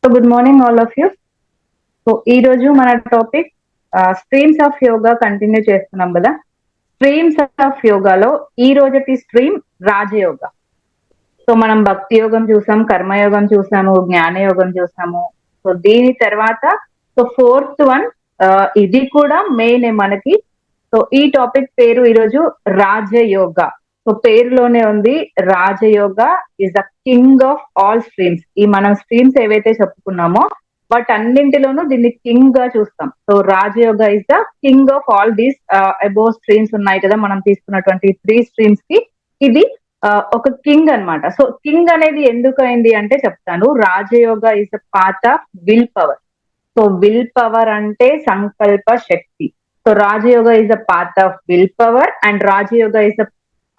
So good morning all of you. So ఈ రోజు మన topic streams of yoga continue చేస్తున్నాం కదా. స్ట్రీమ్స్ ఆఫ్ యోగాలో ఈ రోజటి స్ట్రీమ్ రాజయోగ. సో మనం భక్తి యోగం చూసాం, కర్మయోగం చూసాము, జ్ఞానయోగం చూసాము. సో దీని తర్వాత ఫోర్త్ వన్, ఇది కూడా మెయిన్ మనకి. సో ఈ టాపిక్ పేరు ఈరోజు రాజయోగ. సో పేరులోనే ఉంది, Rajayoga is the king of all streams. ఈ మనం స్ట్రీమ్స్ ఏవైతే చెప్పుకున్నామో వాటన్నింటిలోనూ దీన్ని కింగ్ గా చూస్తాం. So Rajayoga is the king of all these above streams ఉన్నాయి కదా, మనం తీసుకున్నటువంటి 3 స్ట్రీమ్స్ కి ఇది ఒక కింగ్ అన్నమాట. సో కింగ్ అనేది ఎందుకు అయింది అంటే చెప్తాను. Rajayoga is a part of will power. So will power అంటే సంకల్ప శక్తి. So Rajayoga is a part of will power and Rajayoga is a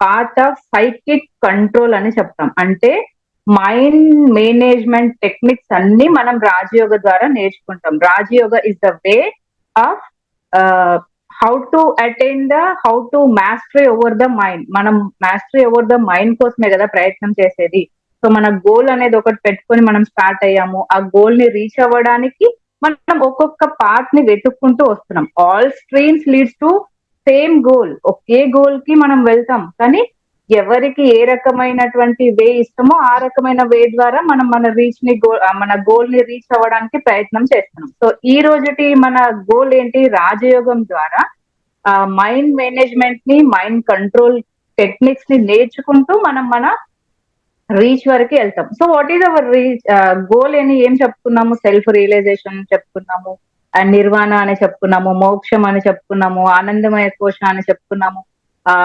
part of psychic control అని చెప్తాం. అంటే మైండ్ మేనేజ్మెంట్ టెక్నిక్స్ అన్ని మనం రాజయోగ ద్వారా నేర్చుకుంటాం. Rajayoga is the way of how to attain the how to mastery over the mind. మనం mastery over the mind కోసమే కదా ప్రయత్నం చేసేది. సో మన గోల్ అనేది ఒకటి పెట్టుకొని మనం స్టార్ట్ అయ్యాము. ఆ గోల్ ని రీచ్ అవ్వడానికి మనం ఒక్కొక్క పార్ట్ ని వెతుక్కుంటూ వస్తున్నాం. All streams leads to same goal. Okay goal కి మనం వెళ్తాం, కానీ ఎవరికి ఏ రకమైనటువంటి వే ఇష్టమో ఆ రకమైన వే ద్వారా మనం మన గోల్ ని రీచ్ అవ్వడానికి ప్రయత్నం చేస్తున్నాం. సో ఈ రోజుటి మన గోల్ ఏంటి? రాజయోగం ద్వారా మైండ్ మేనేజ్మెంట్ ని, మైండ్ కంట్రోల్ టెక్నిక్స్ ని నేర్చుకుంటూ మనం మన రీచ్ వరకు వెళ్తాం. So what is our reach goal అని ఏం చెప్పుకున్నాము? సెల్ఫ్ రియలైజేషన్ చెప్పుకున్నాము, అండ్ నిర్వాణ అని చెప్పుకున్నాము, మోక్షం అని చెప్పుకున్నాము, ఆనందమయ కోశ అని చెప్పుకున్నాము. ఆ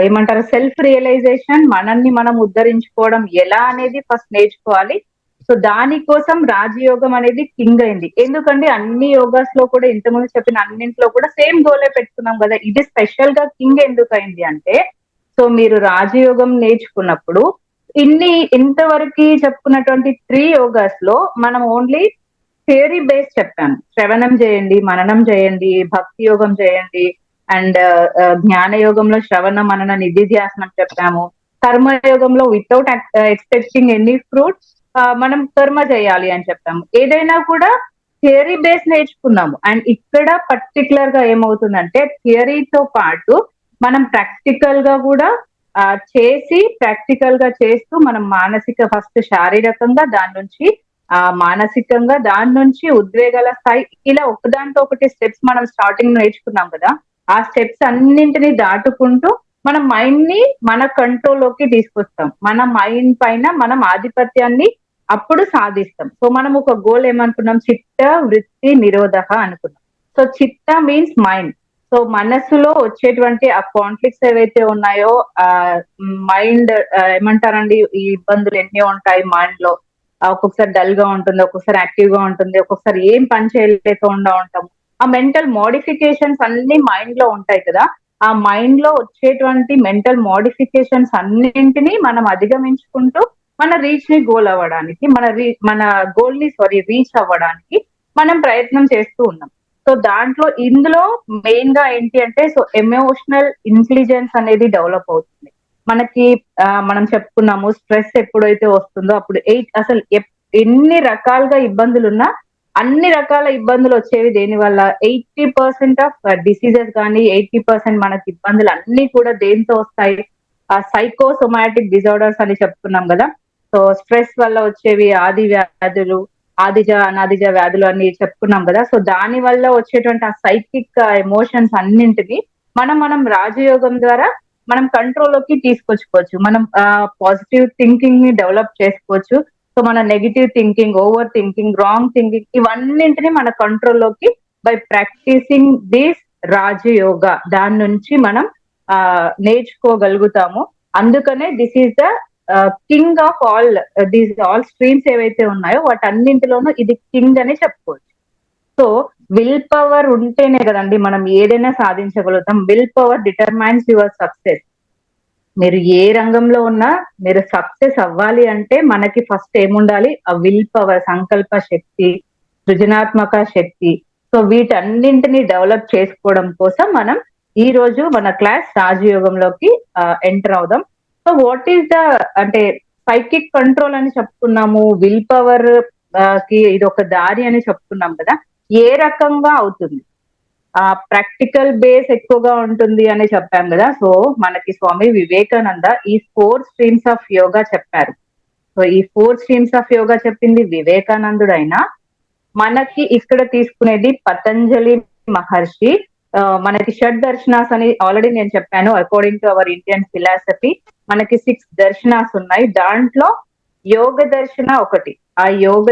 ఏమంటారు, సెల్ఫ్ రియలైజేషన్, మనల్ని మనం ఉద్ధరించుకోవడం ఎలా అనేది ఫస్ట్ నేర్చుకోవాలి. సో దానికోసం రాజయోగం అనేది కింగ్ అయింది. ఎందుకంటే అన్ని యోగాస్ లో కూడా, ఇంతకుముందు చెప్పిన అన్నింటిలో కూడా సేమ్ గోలే పెట్టుకున్నాం కదా. ఇది స్పెషల్ గా కింగ్ ఎందుకు అయింది అంటే, సో మీరు రాజయోగం నేర్చుకున్నప్పుడు ఇంతవరకు చెప్పుకున్నటువంటి 3 యోగాస్ లో మనం ఓన్లీ థియరీ బేస్ చెప్పాను. శ్రవణం చేయండి, మననం చేయండి, భక్తి యోగం చేయండి, అండ్ జ్ఞాన యోగంలో శ్రవణ మనన నిధిధ్యాసనం చెప్పాము. కర్మయోగంలో వితౌట్ ఎక్స్పెక్టింగ్ ఎనీ ఫ్రూట్స్ మనం కర్మ చేయాలి అని చెప్పాము. ఏదైనా కూడా థియరీ బేస్ నేర్చుకున్నాము. అండ్ ఇక్కడ పర్టికులర్ గా ఏమవుతుందంటే, థియరీతో పాటు మనం ప్రాక్టికల్ గా కూడా చేసి, ప్రాక్టికల్ గా చేస్తూ మనం మానసిక, ఫస్ట్ శారీరకంగా, దాని నుంచి మానసికంగా, దాని నుంచి ఉద్వేగాల స్థాయి, ఇలా ఒకదాంతో ఒకటి స్టెప్స్ మనం స్టార్టింగ్ నేర్చుకున్నాం కదా. ఆ స్టెప్స్ అన్నింటినీ దాటుకుంటూ మన మైండ్ ని మన కంట్రోల్లోకి తీసుకొస్తాం. మన మైండ్ పైన మనం ఆధిపత్యాన్ని అప్పుడు సాధిస్తాం. సో మనం ఒక గోల్ ఏమనుకున్నాం? చిత్త వృత్తి నిరోధ అనుకున్నాం. సో చిత్త మీన్స్ మైండ్. సో మనస్సులో వచ్చేటువంటి ఆ కాన్ఫ్లిక్ట్స్ ఏవైతే ఉన్నాయో, మైండ్ ఏమంటారండి, ఈ ఇబ్బందులు ఎన్ని ఉంటాయి మైండ్ లో. ఒక్కొక్కసారి డల్ గా ఉంటుంది, ఒక్కొక్కసారి యాక్టివ్ గా ఉంటుంది, ఒక్కొక్కసారి ఏం పని చేయలేకుండా ఉంటాం. ఆ మెంటల్ మోడిఫికేషన్స్ అన్ని మైండ్ లో ఉంటాయి కదా. ఆ మైండ్ లో వచ్చేటువంటి మెంటల్ మోడిఫికేషన్స్ అన్నింటినీ మనం అధిగమించుకుంటూ మన రీచ్ ని గోల్ అవ్వడానికి, మన గోల్ ని రీచ్ అవ్వడానికి మనం ప్రయత్నం చేస్తూ ఉన్నాం. సో ఇందులో మెయిన్ గా ఏంటి అంటే, సో ఎమోషనల్ ఇంటెలిజెన్స్ అనేది డెవలప్ అవుతుంది మనకి. మనం చెప్పుకున్నాము, స్ట్రెస్ ఎప్పుడైతే వస్తుందో అప్పుడు అసలు ఎన్ని రకాలుగా ఇబ్బందులు ఉన్నా, అన్ని రకాల ఇబ్బందులు వచ్చేవి దేని వల్ల? 80% ఆఫ్ డిసీజెస్ కానీ, 80% మనకి ఇబ్బందులు అన్ని కూడా దేంతో వస్తాయి? సైకోసోమాటిక్ డిజార్డర్స్ అని చెప్పుకున్నాం కదా. సో స్ట్రెస్ వల్ల వచ్చేవి ఆది వ్యాధులు, ఆదిజ అనాదిజ వ్యాధులు అని చెప్పుకున్నాం కదా. సో దాని వల్ల వచ్చేటువంటి ఆ సైకిక్ ఎమోషన్స్ అన్నింటినీ మనం రాజయోగం ద్వారా మనం కంట్రోల్లోకి తీసుకొచ్చుకోవచ్చు. మనం పాజిటివ్ థింకింగ్ ని డెవలప్ చేసుకోవచ్చు. సో మన negative thinking, over thinking, wrong thinking, ఇవన్నింటినీ మన కంట్రోల్లోకి బై ప్రాక్టీసింగ్ దిస్ రాజయోగ, దాని నుంచి మనం నేర్చుకోగలుగుతాము. అందుకనే this is the king of all streams ఏవైతే ఉన్నాయో వాటన్నింటిలోనూ ఇది కింగ్ అని చెప్పుకోవచ్చు. సో విల్ పవర్ ఉంటేనే కదండి మనం ఏదైనా సాధించగలుగుతాం. Will power determines your success. మీరు ఏ రంగంలో ఉన్నా మీరు సక్సెస్ అవ్వాలి అంటే మనకి ఫస్ట్ ఏముండాలి? ఆ విల్ పవర్, సంకల్ప శక్తి, సృజనాత్మక శక్తి. సో వీటన్నింటినీ డెవలప్ చేసుకోవడం కోసం మనం ఈ రోజు మన క్లాస్ రాజయోగంలోకి ఎంటర్ అవుదాం. సో వాట్ ఈస్ ద అంటే సైకిక్ కంట్రోల్ అని చెప్పుకున్నాము, విల్ పవర్ కి ఇది ఒక దారి అని చెప్పుకున్నాం కదా, ఏ రకంగా అవుతుంది? ప్రాక్టికల్ బేస్ ఎక్కువగా ఉంటుంది అని చెప్పాం కదా. సో మనకి స్వామి వివేకానంద ఈ 4 స్ట్రీమ్స్ ఆఫ్ యోగా చెప్పారు. సో ఈ 4 స్ట్రీమ్స్ ఆఫ్ యోగా చెప్పింది వివేకానందుడైనా, మనకి ఇక్కడ తీసుకునేది పతంజలి మహర్షి. మనకి షడ్ దర్శనాస్ అని ఆల్రెడీ నేను చెప్పాను. According to our Indian philosophy మనకి 6 దర్శనాస్ ఉన్నాయి. దాంట్లో యోగ దర్శన ఒకటి. ఆ యోగ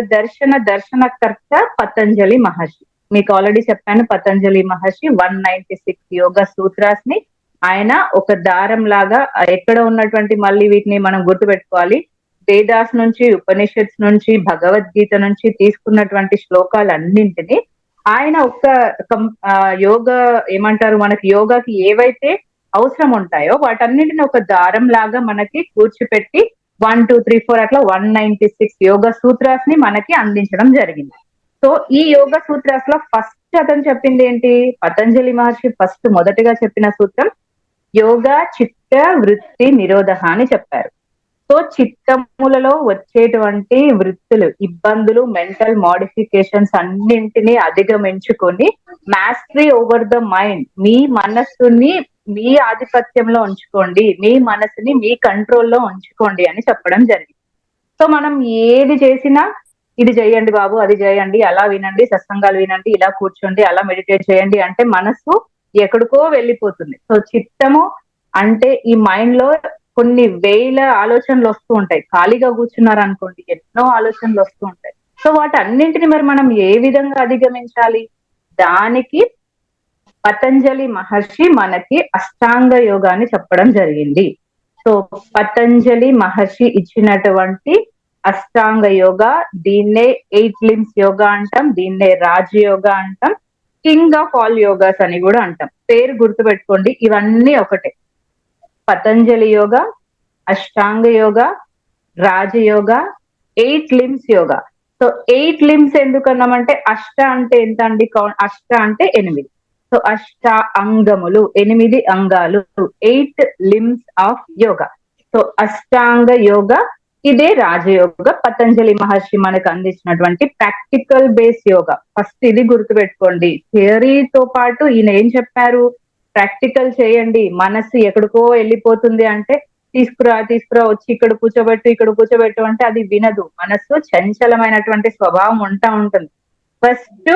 దర్శనకర్త పతంజలి మహర్షి. మీకు ఆల్రెడీ చెప్పాను, పతంజలి మహర్షి 196 యోగ సూత్రాస్ ని ఆయన ఒక దారం లాగా ఎక్కడ ఉన్నటువంటి, మళ్ళీ వీటిని మనం గుర్తుపెట్టుకోవాలి, వేదాస్ నుంచి, ఉపనిషత్స్ నుంచి, భగవద్గీత నుంచి తీసుకున్నటువంటి శ్లోకాలన్నింటినీ ఆయన ఒక్క యోగ ఏమంటారు, మనకి యోగాకి ఏవైతే అవసరం ఉంటాయో వాటన్నింటిని ఒక దారం లాగా మనకి కూర్చిపెట్టి 1 2 3 4 అట్లా 196 యోగ సూత్రాస్ ని మనకి అందించడం జరిగింది. సో ఈ యోగ సూత్రాస్ లో ఫస్ట్ అతను చెప్పింది ఏంటి? పతంజలి మహర్షి ఫస్ట్ మొదటిగా చెప్పిన సూత్రం యోగా చిత్త వృత్తి నిరోధ అని చెప్పారు. సో చిత్తములలో వచ్చేటువంటి వృత్తులు, ఇబ్బందులు, మెంటల్ మోడిఫికేషన్స్ అన్నింటినీ అధిగమించుకొని మాస్టరీ ఓవర్ ద మైండ్, మీ మనస్సుని మీ ఆధిపత్యంలో ఉంచుకోండి, మీ మనసుని మీ కంట్రోల్లో ఉంచుకోండి అని చెప్పడం జరిగింది. సో మనం ఏది చేసినా ఇది చేయండి బాబు, అది చేయండి, అలా వినండి, సత్సంగాలు వినండి, ఇలా కూర్చోండి, అలా మెడిటేట్ చేయండి అంటే మనసు ఎక్కడికో వెళ్ళిపోతుంది. సో చిత్తము అంటే ఈ మైండ్ లో కొన్ని వేల ఆలోచనలు వస్తూ ఉంటాయి. ఖాళీగా కూర్చున్నారు అనుకోండి, ఎన్నో ఆలోచనలు వస్తూ ఉంటాయి. సో వాటన్నింటిని మరి మనం ఏ విధంగా అధిగమించాలి? దానికి పతంజలి మహర్షి మనకి అష్టాంగ యోగాన్ని చెప్పడం జరిగింది. సో పతంజలి మహర్షి ఇచ్చినటువంటి అష్టాంగ యోగా, దీన్నే 8 లింబ్స్ యోగా అంటాం, దీన్నే రాజయోగా అంటాం, కింగ్ ఆఫ్ ఆల్ యోగాస్ అని కూడా అంటాం. పేరు గుర్తుపెట్టుకోండి, ఇవన్నీ ఒకటే. Patanjali yoga, Ashtanga yoga, Rajayoga, 8 limbs yoga. So 8 limbs ఎందుకన్నామంటే అష్ట అంటే ఎంత అండి? అష్ట అంటే 8. సో అష్ట అంగములు, 8 అంగాలు, 8 లింబ్స్ ఆఫ్ యోగా. సో అష్టాంగ యోగా, ఇదే రాజయోగ. పతంజలి మహర్షి మనకు అందించినటువంటి ప్రాక్టికల్ బేస్ యోగా. ఫస్ట్ ఇది గుర్తుపెట్టుకోండి. థియరీతో పాటు ఈయన ఏం చెప్పారు? ప్రాక్టికల్ చేయండి. మనసు ఎక్కడికో వెళ్ళిపోతుంది అంటే తీసుకురా వచ్చి ఇక్కడ కూర్చోబెట్టు అంటే అది వినదు. మనసు చంచలమైనటువంటి స్వభావం ఉంటుంది. ఫస్ట్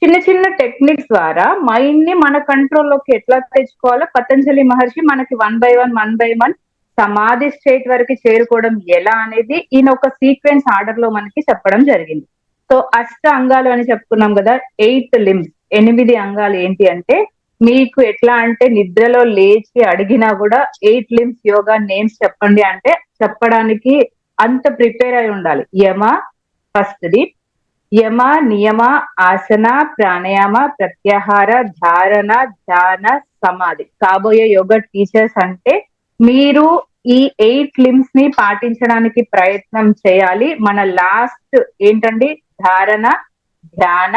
చిన్న చిన్న టెక్నిక్స్ ద్వారా మైండ్ ని మన కంట్రోల్లోకి ఎట్లా తెచ్చుకోవాలో పతంజలి మహర్షి మనకి 1 by 1 సమాధి స్టేట్ వరకు చేరుకోవడం ఎలా అనేది ఈయన ఒక సీక్వెన్స్ ఆర్డర్ లో మనకి చెప్పడం జరిగింది. సో అష్ట అంగాలు అని చెప్పుకున్నాం కదా, 8 లింబ్స్, 8 అంగాలు ఏంటి అంటే, మీకు ఎట్లా అంటే నిద్రలో లేచి అడిగినా కూడా 8 లింబ్స్ యోగా నేమ్స్ చెప్పండి అంటే చెప్పడానికి అంత ప్రిపేర్ అయి ఉండాలి. యమ ఫస్ట్ది, యమ, నియమ, ఆసన, ప్రాణాయామ, ప్రత్యాహార, ధారణ, ధ్యాన, సమాధి. కాబోయే యోగా టీచర్స్ అంటే మీరు ఈ 8 లింబ్స్ ని పాటించడానికి ప్రయత్నం చేయాలి. మన లాస్ట్ ఏంటండి? ధారణ, ధ్యాన,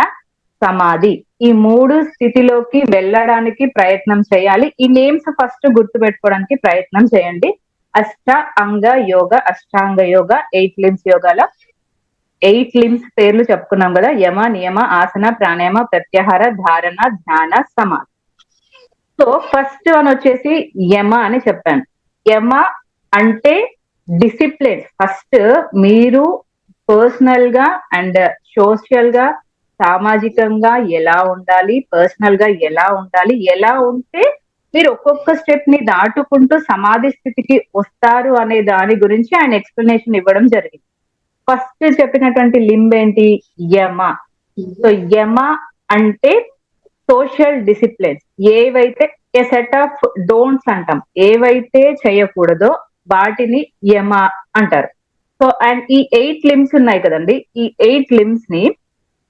సమాధి. ఈ 3 స్థితిలోకి వెళ్ళడానికి ప్రయత్నం చేయాలి. ఈ నేమ్స్ ఫస్ట్ గుర్తు పెట్టుకోవడానికి ప్రయత్నం చేయండి. అష్ట అంగ యోగ, అష్టాంగ యోగ, 8 లింబ్స్ యోగాలో 8 లింబ్స్ పేర్లు చెప్పుకున్నాం కదా, యమ, నియమ, ఆసన, ప్రాణాయామ, ప్రత్యాహార, ధారణ, ధ్యాన, సమాధి. సో ఫస్ట్ వన్ వచ్చేసి యమ అని చెప్పాను. యమ అంటే డిసిప్లిన్. ఫస్ట్ మీరు పర్సనల్ గా అండ్ సోషల్ గా, సామాజికంగా ఎలా ఉండాలి, పర్సనల్ గా ఎలా ఉండాలి, ఎలా ఉంటే మీరు ఒక్కొక్క స్టెప్ ని దాటుకుంటూ సమాధి స్థితికి వస్తారు అనే దాని గురించి ఆయన ఎక్స్ప్లెనేషన్ ఇవ్వడం జరిగింది. ఫస్ట్ చెప్పినటువంటి లింబ్ ఏంటి? యమ. సో యమ అంటే సోషల్ డిసిప్లిన్స్. ఏవైతే ఏ సెట్ ఆఫ్ డోంట్స్ అంటాం, ఏవైతే చేయకూడదో వాటిని యమ అంటారు. సో అండ్ ఈ 8 లింబ్స్ ఉన్నాయి కదండి, ఈ 8 లింబ్స్ ని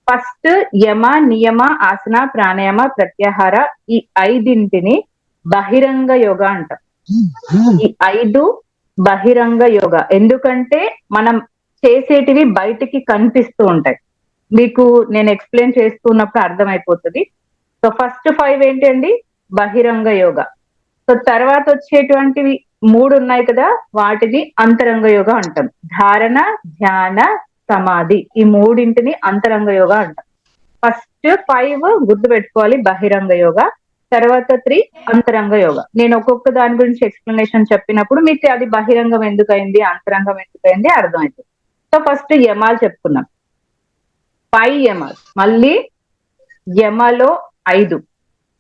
ఫస్ట్ యమ, నియమ, ఆసన, ప్రాణాయామ, ప్రత్యాహార, ఈ 5ంటిని బహిరంగ యోగా అంటాం. ఈ 5 బహిరంగ యోగా. ఎందుకంటే మనం చేసేటివి బయటికి కనిపిస్తూ ఉంటాయి. మీకు నేను ఎక్స్ప్లెయిన్ చేస్తున్నప్పుడు అర్థమైపోతుంది. సో ఫస్ట్ 5 ఏంటండి? బహిరంగ యోగా. సో తర్వాత వచ్చేటువంటివి 3 ఉన్నాయి కదా, వాటిని అంతరంగ యోగా అంటాం. ధారణ, ధ్యాన, సమాధి, ఈ మూడింటిని అంతరంగ యోగా అంటారు. ఫస్ట్ 5 గుర్తు పెట్టుకోవాలి, బహిరంగ యోగా. తర్వాత 3 అంతరంగ యోగా. నేను ఒక్కొక్క దాని గురించి ఎక్స్ప్లెనేషన్ చెప్పినప్పుడు మీకు అది బహిరంగం ఎందుకైంది, అంతరంగం ఎందుకైంది అర్థమవుతుంది. సో ఫస్ట్ యమాలు చెప్పుకున్నాం. 5 యమాలు, మళ్ళీ యమలో 5.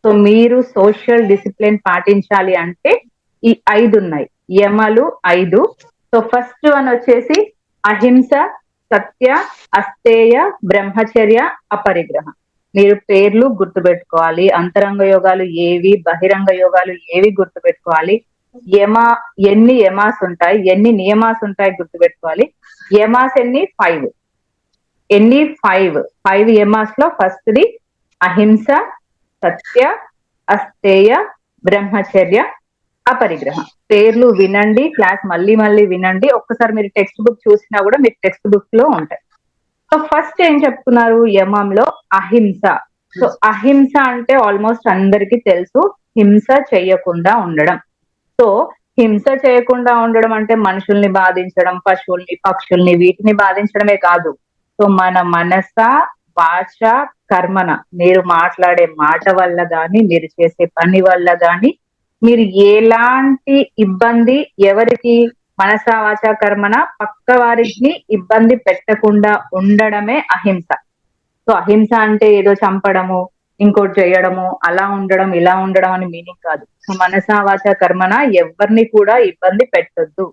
సో మీరు సోషల్ డిసిప్లిన్ పాటించాలి అంటే ఈ 5 ఉన్నాయి, యమలు 5. సో ఫస్ట్ వన్ వచ్చేసి అహింస, సత్య, అస్తేయ, బ్రహ్మచర్య, అపరిగ్రహం. మీరు పేర్లు గుర్తుపెట్టుకోవాలి. అంతరంగ యోగాలు ఏవి, బహిరంగ యోగాలు ఏవి గుర్తుపెట్టుకోవాలి. ఎన్ని యమాస్ ఉంటాయి, ఎన్ని నియమాస్ ఉంటాయి గుర్తుపెట్టుకోవాలి. యమాస్ ఎన్ని? 5. ఎన్ని? 5 యమాస్ లో ఫస్ట్ ది అహింస, సత్య, అస్తేయ, బ్రహ్మచర్య, అపరిగ్రహం. పేర్లు వినండి, క్లాస్ మళ్ళీ మళ్ళీ వినండి. ఒక్కసారి మీరు టెక్స్ట్ బుక్ చూసినా కూడా మీకు టెక్స్ట్ బుక్ లో ఉంటాయి. సో ఫస్ట్ ఏం చెప్తున్నారు యమంలో? అహింస. సో అహింస అంటే ఆల్మోస్ట్ అందరికీ తెలుసు, హింస చేయకుండా ఉండడం. సో హింస చేయకుండా ఉండడం అంటే మనుషుల్ని బాధించడం, పశువుల్ని, పక్షుల్ని, వీటిని బాధించడమే కాదు. సో మన మనస, భాష, కర్మన, మీరు మాట్లాడే మాట వల్ల గాని, మీరు చేసే పని వల్ల గాని, మీరు ఎలాంటి ఇబ్బంది ఎవరికి, మనస, వాచ, కర్మన పక్క వారిని ఇబ్బంది పెట్టకుండా ఉండడమే అహింస. సో అహింస అంటే ఏదో చంపడము, ఇంకోటి చేయడము, అలా ఉండడం, ఇలా ఉండడం అని మీనింగ్ కాదు. మనస, వాచ, కర్మన ఎవరిని కూడా ఇబ్బంది పెట్టొద్దు.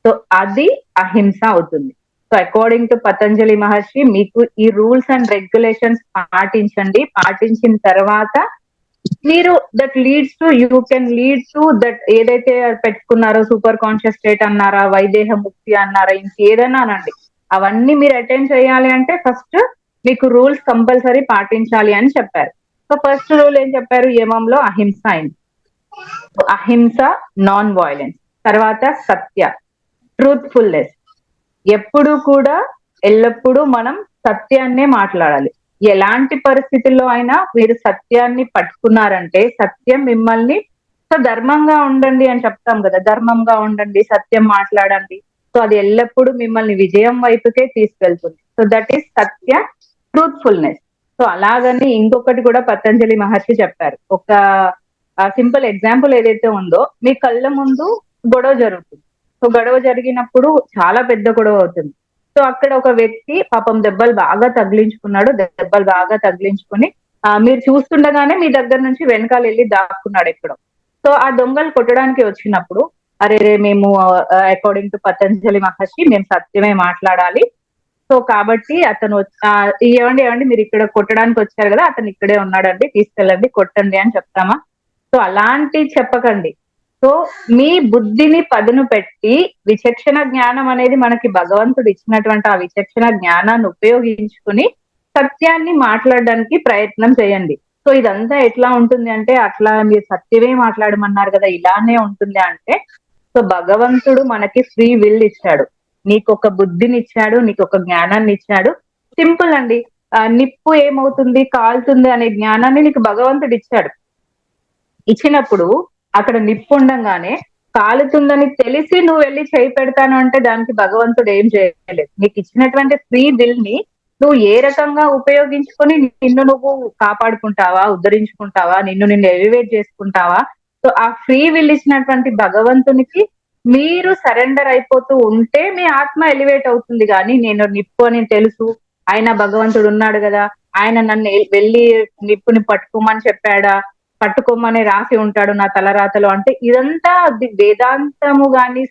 సో అది అహింస అవుతుంది. సో అకార్డింగ్ టు పతంజలి మహర్షి, మీకు ఈ రూల్స్ అండ్ రెగ్యులేషన్స్ పాటించండి. పాటించిన తర్వాత మీరు that leads to, you can lead to that ఏదైతే పెట్టుకున్నారో, సూపర్ కాన్షియస్ స్టేట్ అన్నారా, వైదేహ ముక్తి అన్నారా, ఇంకేదైనా అనండి, అవన్నీ మీరు అటెండ్ చేయాలి అంటే ఫస్ట్ మీకు రూల్స్ కంపల్సరీ పాటించాలి అని చెప్పారు. సో ఫస్ట్ రూల్ ఏం చెప్పారు? యమంలో అహింస అయింది. అహింస, నాన్ వైలెన్స్. తర్వాత సత్య, ట్రూత్ఫుల్నెస్. ఎప్పుడు కూడా ఎల్లప్పుడూ మనం సత్యాన్నే మాట్లాడాలి. ఎలాంటి పరిస్థితుల్లో అయినా మీరు సత్యాన్ని పట్టుకున్నారంటే, సత్యం మిమ్మల్ని, సో ధర్మంగా ఉండండి అని చెప్తాం కదా, ధర్మంగా ఉండండి, సత్యం మాట్లాడండి. సో అది ఎల్లప్పుడూ మిమ్మల్ని విజయం వైపుకే తీసుకెళ్తుంది. So that is Satya, truthfulness. So అలాగని ఇంకొకటి కూడా పతంజలి మహర్షి చెప్పారు. ఒక సింపుల్ ఎగ్జాంపుల్ ఏదైతే ఉందో, మీ కళ్ళ ముందు గొడవ జరుగుతుంది. సో గొడవ జరిగినప్పుడు చాలా పెద్ద గొడవ అవుతుంది. సో అక్కడ ఒక వ్యక్తి పాపం దెబ్బలు బాగా తగిలించుకున్నాడు. దెబ్బలు బాగా తగిలించుకుని మీరు చూస్తుండగానే మీ దగ్గర నుంచి వెనకాల వెళ్ళి దాక్కున్నాడు ఎక్కడో. సో ఆ దొంగలు కొట్టడానికి వచ్చినప్పుడు, అరే మేము అకార్డింగ్ టు పతంజలి మహర్షి మేము సత్యమే మాట్లాడాలి. సో కాబట్టి అతను ఏమండి మీరు ఇక్కడ కొట్టడానికి వచ్చారు కదా, అతను ఇక్కడే ఉన్నాడండి, తీసుకెళ్ళండి, కొట్టండి అని చెప్తామా? సో అలాంటి చెప్పకండి. సో మీ బుద్ధిని పదును పెట్టి, విచక్షణ జ్ఞానం అనేది మనకి భగవంతుడు ఇచ్చినటువంటి ఆ విచక్షణ జ్ఞానాన్ని ఉపయోగించుకుని సత్యాన్ని మాట్లాడడానికి ప్రయత్నం చేయండి. సో ఇదంతా ఎట్లా ఉంటుంది అంటే, అట్లా మీరు సత్యమే మాట్లాడమన్నారు కదా, ఇలానే ఉంటుంది అంటే, సో భగవంతుడు మనకి ఫ్రీ విల్ ఇచ్చాడు, నీకు ఒక బుద్ధిని ఇచ్చాడు, నీకు ఒక జ్ఞానాన్ని ఇచ్చాడు. సింపుల్ అండి. నిప్పు ఏమవుతుంది, కాలుతుంది అనే జ్ఞానాన్ని నీకు భగవంతుడు ఇచ్చాడు. ఇచ్చినప్పుడు అక్కడ నిప్పు ఉండంగానే కాలుతుందని తెలిసి నువ్వు వెళ్ళి చేయి పెడతాను అంటే దానికి భగవంతుడు ఏం చేయలేదు. నీకు ఇచ్చినటువంటి ఫ్రీ విల్ ని నువ్వు ఏ రకంగా ఉపయోగించుకొని నిన్ను నువ్వు కాపాడుకుంటావా, ఉద్ధరించుకుంటావా, నిన్ను ఎలివేట్ చేసుకుంటావా? సో ఆ ఫ్రీ విల్ ఇచ్చినటువంటి భగవంతునికి మీరు సరెండర్ అయిపోతూ ఉంటే మీ ఆత్మ ఎలివేట్ అవుతుంది. కానీ నేను నిప్పు అని తెలుసు, ఆయన భగవంతుడు ఉన్నాడు కదా, ఆయన నన్ను వెళ్ళి నిప్పుని పట్టుకోమని చెప్పాడా, పట్టుకోమని రాసి ఉంటాడు నా తలరాతలో అంటే, ఇదంతా వేదాంతము గాని,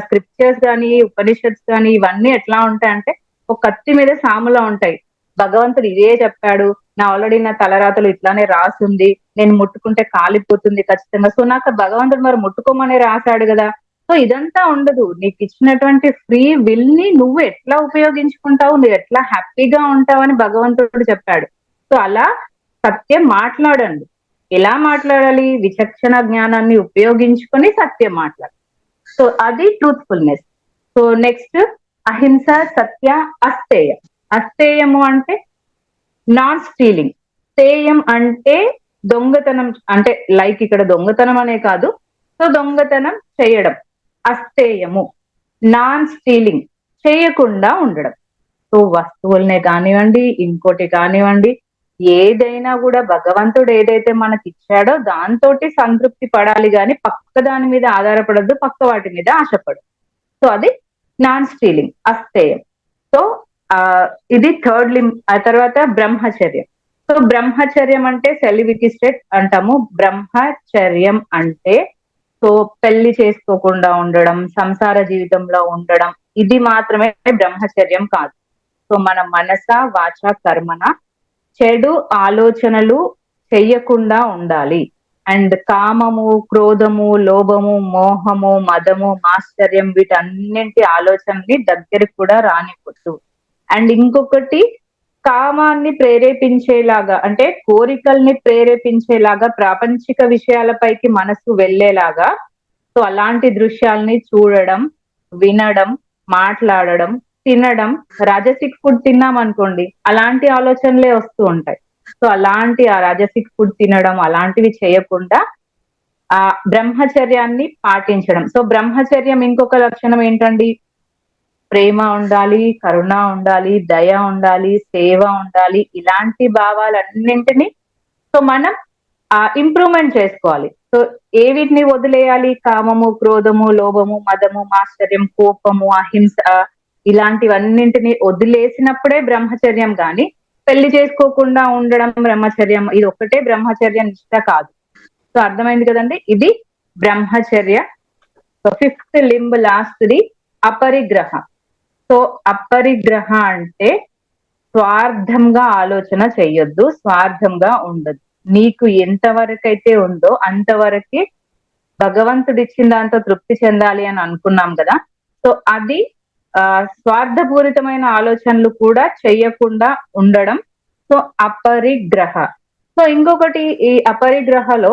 స్క్రిప్చర్స్ గాని, ఉపనిషత్స్ గాని ఇవన్నీ ఎట్లా ఉంటాయంటే ఒక కత్తి మీద సాములా ఉంటాయి. భగవంతుడు ఇదే చెప్పాడు, ఆల్రెడీ నా తలరాతలు ఇట్లానే రాసుంది, నేను ముట్టుకుంటే కాలిపోతుంది ఖచ్చితంగా, సో నాకు భగవంతుడు మరి ముట్టుకోమని రాశాడు కదా. సో ఇదంతా ఉండదు. నీకు ఇచ్చినటువంటి ఫ్రీ విల్ ని నువ్వు ఎట్లా ఉపయోగించుకుంటావు, నువ్వు ఎట్లా హ్యాపీగా ఉంటావు అని భగవంతుడు చెప్పాడు. సో అలా సత్యం మాట్లాడండి. ఎలా మాట్లాడాలి? విచక్షణ జ్ఞానాన్ని ఉపయోగించుకొని సత్యం మాట్లాడాలి. సో అది ట్రూత్ఫుల్నెస్. సో నెక్స్ట్ అహింస, సత్య, అస్తేయ. అస్తేయము అంటే నాన్ స్టీలింగ్. స్థేయం అంటే దొంగతనం, అంటే లైక్ ఇక్కడ దొంగతనం అనే కాదు, సో దొంగతనం చేయడం అస్థేయము. నాన్ స్టీలింగ్, చేయకుండా ఉండడం. సో సో వస్తువులనే కానివ్వండి, ఇంకోటి కానివ్వండి, ఏదైనా కూడా భగవంతుడు ఏదైతే మనకి ఇచ్చాడో దాంతోటి సంతృప్తి పడాలి గాని పక్క దాని మీద ఆధారపడద్దు, పక్క వాటి మీద ఆశపడదు. సో అది నాన్ స్టీలింగ్, అస్థేయం. సో ఆ ఇది థర్డ్ ఆ తర్వాత బ్రహ్మచర్యం. సో బ్రహ్మచర్యం అంటే సెలివిటీ స్టేట్ అంటాము. బ్రహ్మచర్యం అంటే సో పెళ్లి చేసుకోకుండా ఉండడం, సంసార జీవితంలో ఉండడం, ఇది మాత్రమే బ్రహ్మచర్యం కాదు. సో మన మనస వాచ కర్మన చెడు ఆలోచనలు చెయ్యకుండా ఉండాలి. అండ్ కామము, క్రోధము, లోభము, మోహము, మదము, మాశ్చర్యం వీటన్నింటి ఆలోచనని దగ్గరికి కూడా రానివ్వద్దు. అండ్ ఇంకొకటి, కామాన్ని ప్రేరేపించేలాగా అంటే కోరికల్ని ప్రేరేపించేలాగా ప్రాపంచిక విషయాలపైకి మనసు వెళ్ళేలాగా సో అలాంటి దృశ్యాల్ని చూడడం, వినడం, మాట్లాడడం, తినడం, రాజసిక్ ఫుడ్ తిన్నాం అనుకోండి అలాంటి ఆలోచనలే వస్తూ ఉంటాయి. సో అలాంటి ఆ రాజసిక్ ఫుడ్ తినడం అలాంటివి చేయకుండా ఆ బ్రహ్మచర్యాన్ని పాటించడం. సో బ్రహ్మచర్యం ఇంకొక లక్షణం ఏంటండి? ప్రేమ ఉండాలి, కరుణ ఉండాలి, దయ ఉండాలి, సేవ ఉండాలి. ఇలాంటి భావాలన్నింటినీ సో మనం ఇంప్రూవ్మెంట్ చేసుకోవాలి. సో ఏ వీటిని వదిలేయాలి? కామము, క్రోధము, లోభము, మదము, మాశ్చర్యం, కోపము, అహింస ఇలాంటివన్నింటిని వదిలేసినప్పుడే బ్రహ్మచర్యం. గాని పెళ్లి చేసుకోకుండా ఉండడం బ్రహ్మచర్యం, ఇది ఒక్కటే బ్రహ్మచర్య నిష్ట కాదు. సో అర్థమైంది కదండి, ఇది బ్రహ్మచర్య. సో ఫిఫ్త్ లింబ్ లాస్ట్ది అపరిగ్రహ. సో అపరిగ్రహ అంటే స్వార్థంగా ఆలోచన చెయ్యొద్దు, స్వార్థంగా ఉండదు. నీకు ఎంతవరకైతే ఉందో అంతవరకే భగవంతుడు ఇచ్చిన దాంతో తృప్తి చెందాలి అని అనుకున్నాం కదా. సో అది స్వార్థపూరితమైన ఆలోచనలు కూడా చెయ్యకుండా ఉండడం. సో అపరిగ్రహ. సో ఇంకొకటి ఈ అపరిగ్రహలో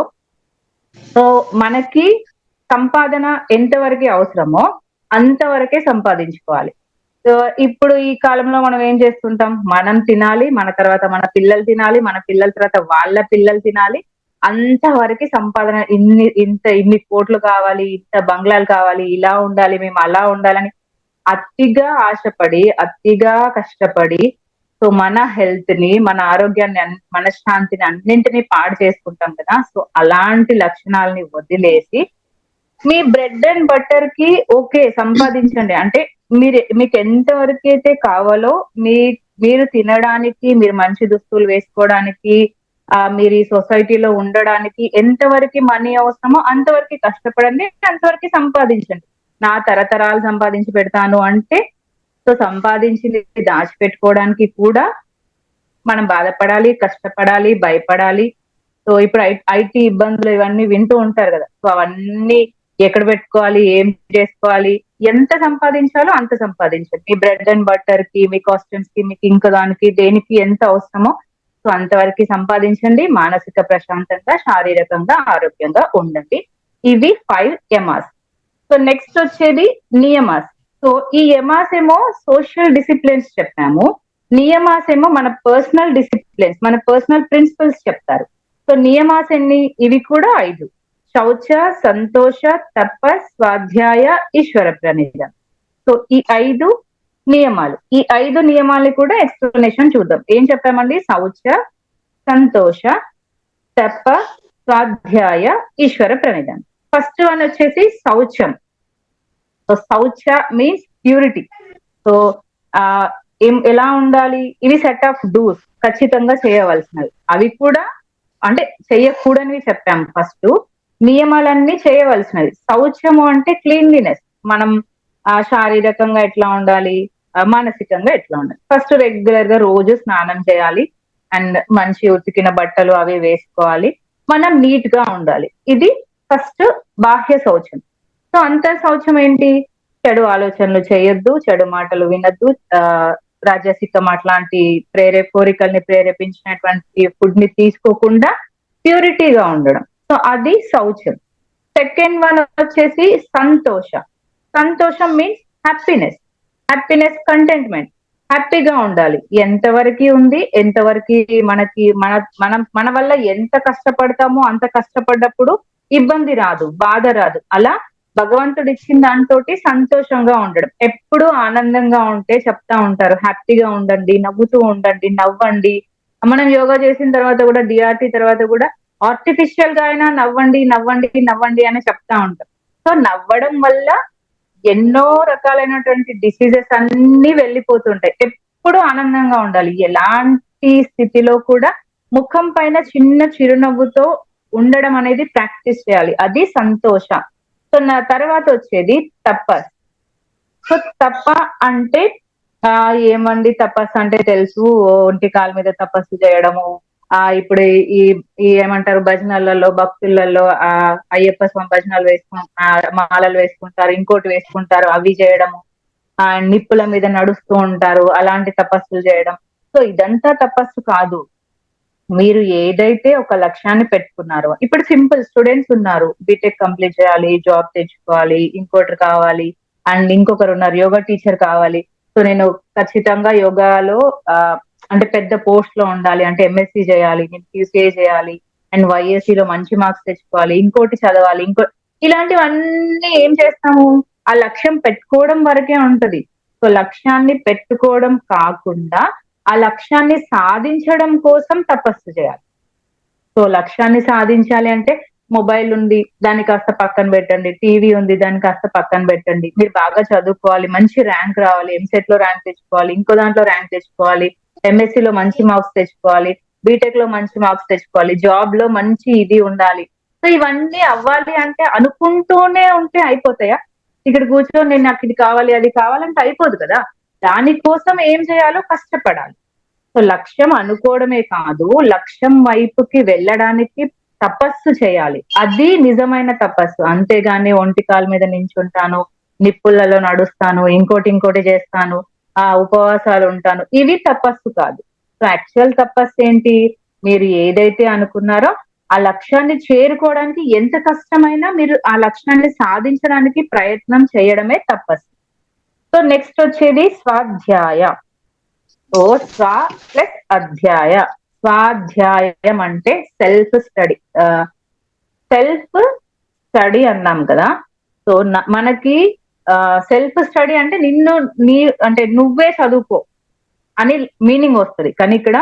సో మనకి సంపాదన ఎంతవరకు అవసరమో అంతవరకే సంపాదించుకోవాలి. సో ఇప్పుడు ఈ కాలంలో మనం ఏం చేస్తుంటాం? మనం తినాలి, మన తర్వాత మన పిల్లలు తినాలి, మన పిల్లల తర్వాత వాళ్ళ పిల్లలు తినాలి, అంతవరకు సంపాదన ఇన్ని కోట్లు కావాలి, ఇంత బంగ్లాలు కావాలి, ఇలా ఉండాలి, మేము అలా ఉండాలని అతిగా ఆశపడి, అతిగా కష్టపడి సో మన హెల్త్ ని, మన ఆరోగ్యాన్ని, మనశ్శాంతిని అన్నింటినీ పాడు చేసుకుంటాం కదా. సో అలాంటి లక్షణాలని వదిలేసి మీ బ్రెడ్ అండ్ బటర్ కి ఓకే సంపాదించండి. అంటే మీకు ఎంత వరకు అయితే కావాలో మీరు తినడానికి, మీరు మంచి దుస్తులు వేసుకోవడానికి, మీరు ఈ సొసైటీలో ఉండడానికి ఎంతవరకు మనీ అవసరమో అంతవరకు కష్టపడండి, అంతవరకు సంపాదించండి. నా తరతరాలు సంపాదించి పెడతాను అంటే సో సంపాదించింది దాచిపెట్టుకోవడానికి కూడా మనం బాధపడాలి, కష్టపడాలి, భయపడాలి. సో ఇప్పుడు ఐటీ ఇబ్బందులు ఇవన్నీ వింటూ ఉంటారు కదా. సో అవన్నీ ఎక్కడ పెట్టుకోవాలి, ఏం చేసుకోవాలి, ఎంత సంపాదించాలో అంత సంపాదించండి. మీ బ్రెడ్ అండ్ బటర్ కి, మీ కాస్ట్యూమ్స్ కి, మీకు ఇంకా దానికి దేనికి ఎంత అవసరమో సో అంతవరకు సంపాదించండి. మానసిక ప్రశాంతంగా, శారీరకంగా, ఆరోగ్యంగా ఉండండి. ఇవి 5 యమాస్. సో నెక్స్ట్ వచ్చేది నియమాస్. సో ఈ యమాస్ ఏమో సోషల్ డిసిప్లిన్స్ చెప్పాము, నియమాస్ ఏమో మన పర్సనల్ డిసిప్లిన్స్, మన పర్సనల్ ప్రిన్సిపల్స్ చెప్తారు. సో నియమాస్ ఎన్ని? ఇవి కూడా 5: శౌచ, సంతోష, తప, స్వాధ్యాయ, ఈశ్వర ప్రణిధ. సో ఈ 5 నియమాలు. ఈ 5 నియమాలు కూడా ఎక్స్ప్లెనేషన్ చూద్దాం. ఏం చెప్పామండి? శౌచ, సంతోష, తప, స్వాధ్యాయ, ఈశ్వర ప్రణిధం. ఫస్ట్ వన్ వచ్చేసి శౌచం. సో శౌచ మీన్స్ ప్యూరిటీ. సో ఎలా ఉండాలి? ఇవి సెట్ ఆఫ్ డూస్, ఖచ్చితంగా చేయవలసినవి. అవి కూడా అంటే చెయ్యకూడనివి చెప్పాము ఫస్ట్, నియమాలన్నీ చేయవలసినవి. శౌచము అంటే క్లీన్లీనెస్, మనం శారీరకంగా ఎట్లా ఉండాలి, మానసికంగా ఎట్లా ఉండాలి. ఫస్ట్ రెగ్యులర్ గా రోజు స్నానం చేయాలి, అండ్ మంచి ఉతికిన బట్టలు అవి వేసుకోవాలి, మనం నీట్ గా ఉండాలి. ఇది ఫస్ట్ బాహ్య శౌచం. సో అంతర్ శౌచం ఏంటి? చెడు ఆలోచనలు చేయొద్దు, చెడు మాటలు వినొద్దు, రాజసికం అట్లాంటి కోరికల్ని ప్రేరేపించినటువంటి ఫుడ్ ని తీసుకోకుండా ప్యూరిటీగా ఉండడం. సో అది శౌచం. సెకండ్ వన్ వచ్చేసి సంతోష. సంతోషం మీన్స్ హ్యాపీనెస్, హ్యాపీనెస్, కంటెంట్మెంట్, హ్యాపీగా ఉండాలి. ఎంతవరకు ఉంది, ఎంతవరకు మనకి మన వల్ల ఎంత కష్టపడతామో అంత కష్టపడ్డప్పుడు ఇబ్బంది రాదు, బాధ రాదు. అలా భగవంతుడు ఇచ్చిన దాంతో సంతోషంగా ఉండడం, ఎప్పుడు ఆనందంగా ఉంటే చెప్తా ఉంటారు, హ్యాపీగా ఉండండి, నవ్వుతూ ఉండండి, నవ్వండి. మనం యోగా చేసిన తర్వాత కూడా, డిఆర్టీ తర్వాత కూడా ఆర్టిఫిషియల్ గా అయినా నవ్వండి నవ్వండి నవ్వండి అని చెప్తా ఉంటాం. సో నవ్వడం వల్ల ఎన్నో రకాలైనటువంటి డిసీజెస్ అన్ని వెళ్ళిపోతుంటాయి. ఎప్పుడు ఆనందంగా ఉండాలి. ఎలాంటి స్థితిలో కూడా ముఖం పైన చిన్న చిరునవ్వుతో ఉండడం అనేది ప్రాక్టీస్ చేయాలి. అది సంతోష. సో నా తర్వాత వచ్చేది తపస్. సో తప అంటే ఏమండి తపస్సు అంటే తెలుసు, ఒంటి కాలు మీద తపస్సు చేయడము. ఇప్పుడు ఈ ఈ ఏమంటారు భజనలలో భక్తులలో అయ్యప్ప స్వామి భజనలు మాలలు వేసుకుంటారు, ఇంకోటి వేసుకుంటారు, అవి చేయడము. నిప్పుల మీద నడుస్తూ ఉంటారు, అలాంటి తపస్సులు చేయడం. సో ఇదంతా తపస్సు కాదు. మీరు ఏదైతే ఒక లక్ష్యాన్ని పెట్టుకున్నారో, ఇప్పుడు సింపుల్ స్టూడెంట్స్ ఉన్నారు, బీటెక్ కంప్లీట్ చేయాలి, జాబ్ తెచ్చుకోవాలి, ఇంకోటి కావాలి, అండ్ ఇంకొకరు ఉన్నారు యోగా టీచర్ కావాలి. సో నేను ఖచ్చితంగా యోగాలో అంటే పెద్ద పోస్ట్ లో ఉండాలి అంటే ఎంఎస్సి చేయాలి, నేను క్యూసీఏ చేయాలి, అండ్ వైఎస్సి లో మంచి మార్క్స్ తెచ్చుకోవాలి, ఇంకోటి చదవాలి, ఇలాంటివన్నీ ఏం చేస్తాము, ఆ లక్ష్యం పెట్టుకోవడం వరకే ఉంటది. సో లక్ష్యాన్ని పెట్టుకోవడం కాకుండా ఆ లక్ష్యాన్ని సాధించడం కోసం తపస్సు చేయాలి. సో లక్ష్యాన్ని సాధించాలి అంటే మొబైల్ ఉంది, దాన్ని కాస్త పక్కన పెట్టండి, టీవీ ఉంది, దాన్ని కాస్త పక్కన పెట్టండి. మీరు బాగా చదువుకోవాలి, మంచి ర్యాంక్ రావాలి, ఎంసెట్ లో ర్యాంక్ తెచ్చుకోవాలి, ఇంకో దాంట్లో ర్యాంక్ తెచ్చుకోవాలి, ఎంఎస్సి లో మంచి మార్క్స్ తెచ్చుకోవాలి, బీటెక్ లో మంచి మార్క్స్ తెచ్చుకోవాలి, జాబ్ లో మంచి ఇది ఉండాలి. సో ఇవన్నీ అవ్వాలి అంటే అనుకుంటూనే ఉంటే అయిపోతాయా? ఇక్కడ కూర్చొని నేను నాకు ఇది కావాలి అది కావాలంటే అయిపోదు కదా. దానికోసం ఏం చేయాలో కష్టపడాలి. సో లక్ష్యం అనుకోవడమే కాదు, లక్ష్యం వైపుకి వెళ్ళడానికి తపస్సు చేయాలి. అది నిజమైన తపస్సు. అంతేగాని ఒంటి కాలు మీద నించుంటాను, నిప్పులలో నడుస్తాను, ఇంకోటి చేస్తాను, ఉపవాసాలు ఉంటాను, ఇవి తపస్సు కాదు. సో యాక్చువల్ తపస్సు ఏంటి? మీరు ఏదైతే అనుకున్నారో ఆ లక్ష్యాన్ని చేరుకోవడానికి ఎంత కష్టమైనా మీరు ఆ లక్ష్యాన్ని సాధించడానికి ప్రయత్నం చేయడమే తపస్సు. సో నెక్స్ట్ వచ్చేది స్వాధ్యాయ. సో స్వ ప్లస్ అధ్యాయ. స్వాధ్యాయం అంటే సెల్ఫ్ స్టడీ. సెల్ఫ్ స్టడీ అన్నాం కదా. సో మనకి సెల్ఫ్ స్టడీ అంటే అంటే నువ్వే చదువుకో అని మీనింగ్ వస్తుంది. కానీ ఇక్కడ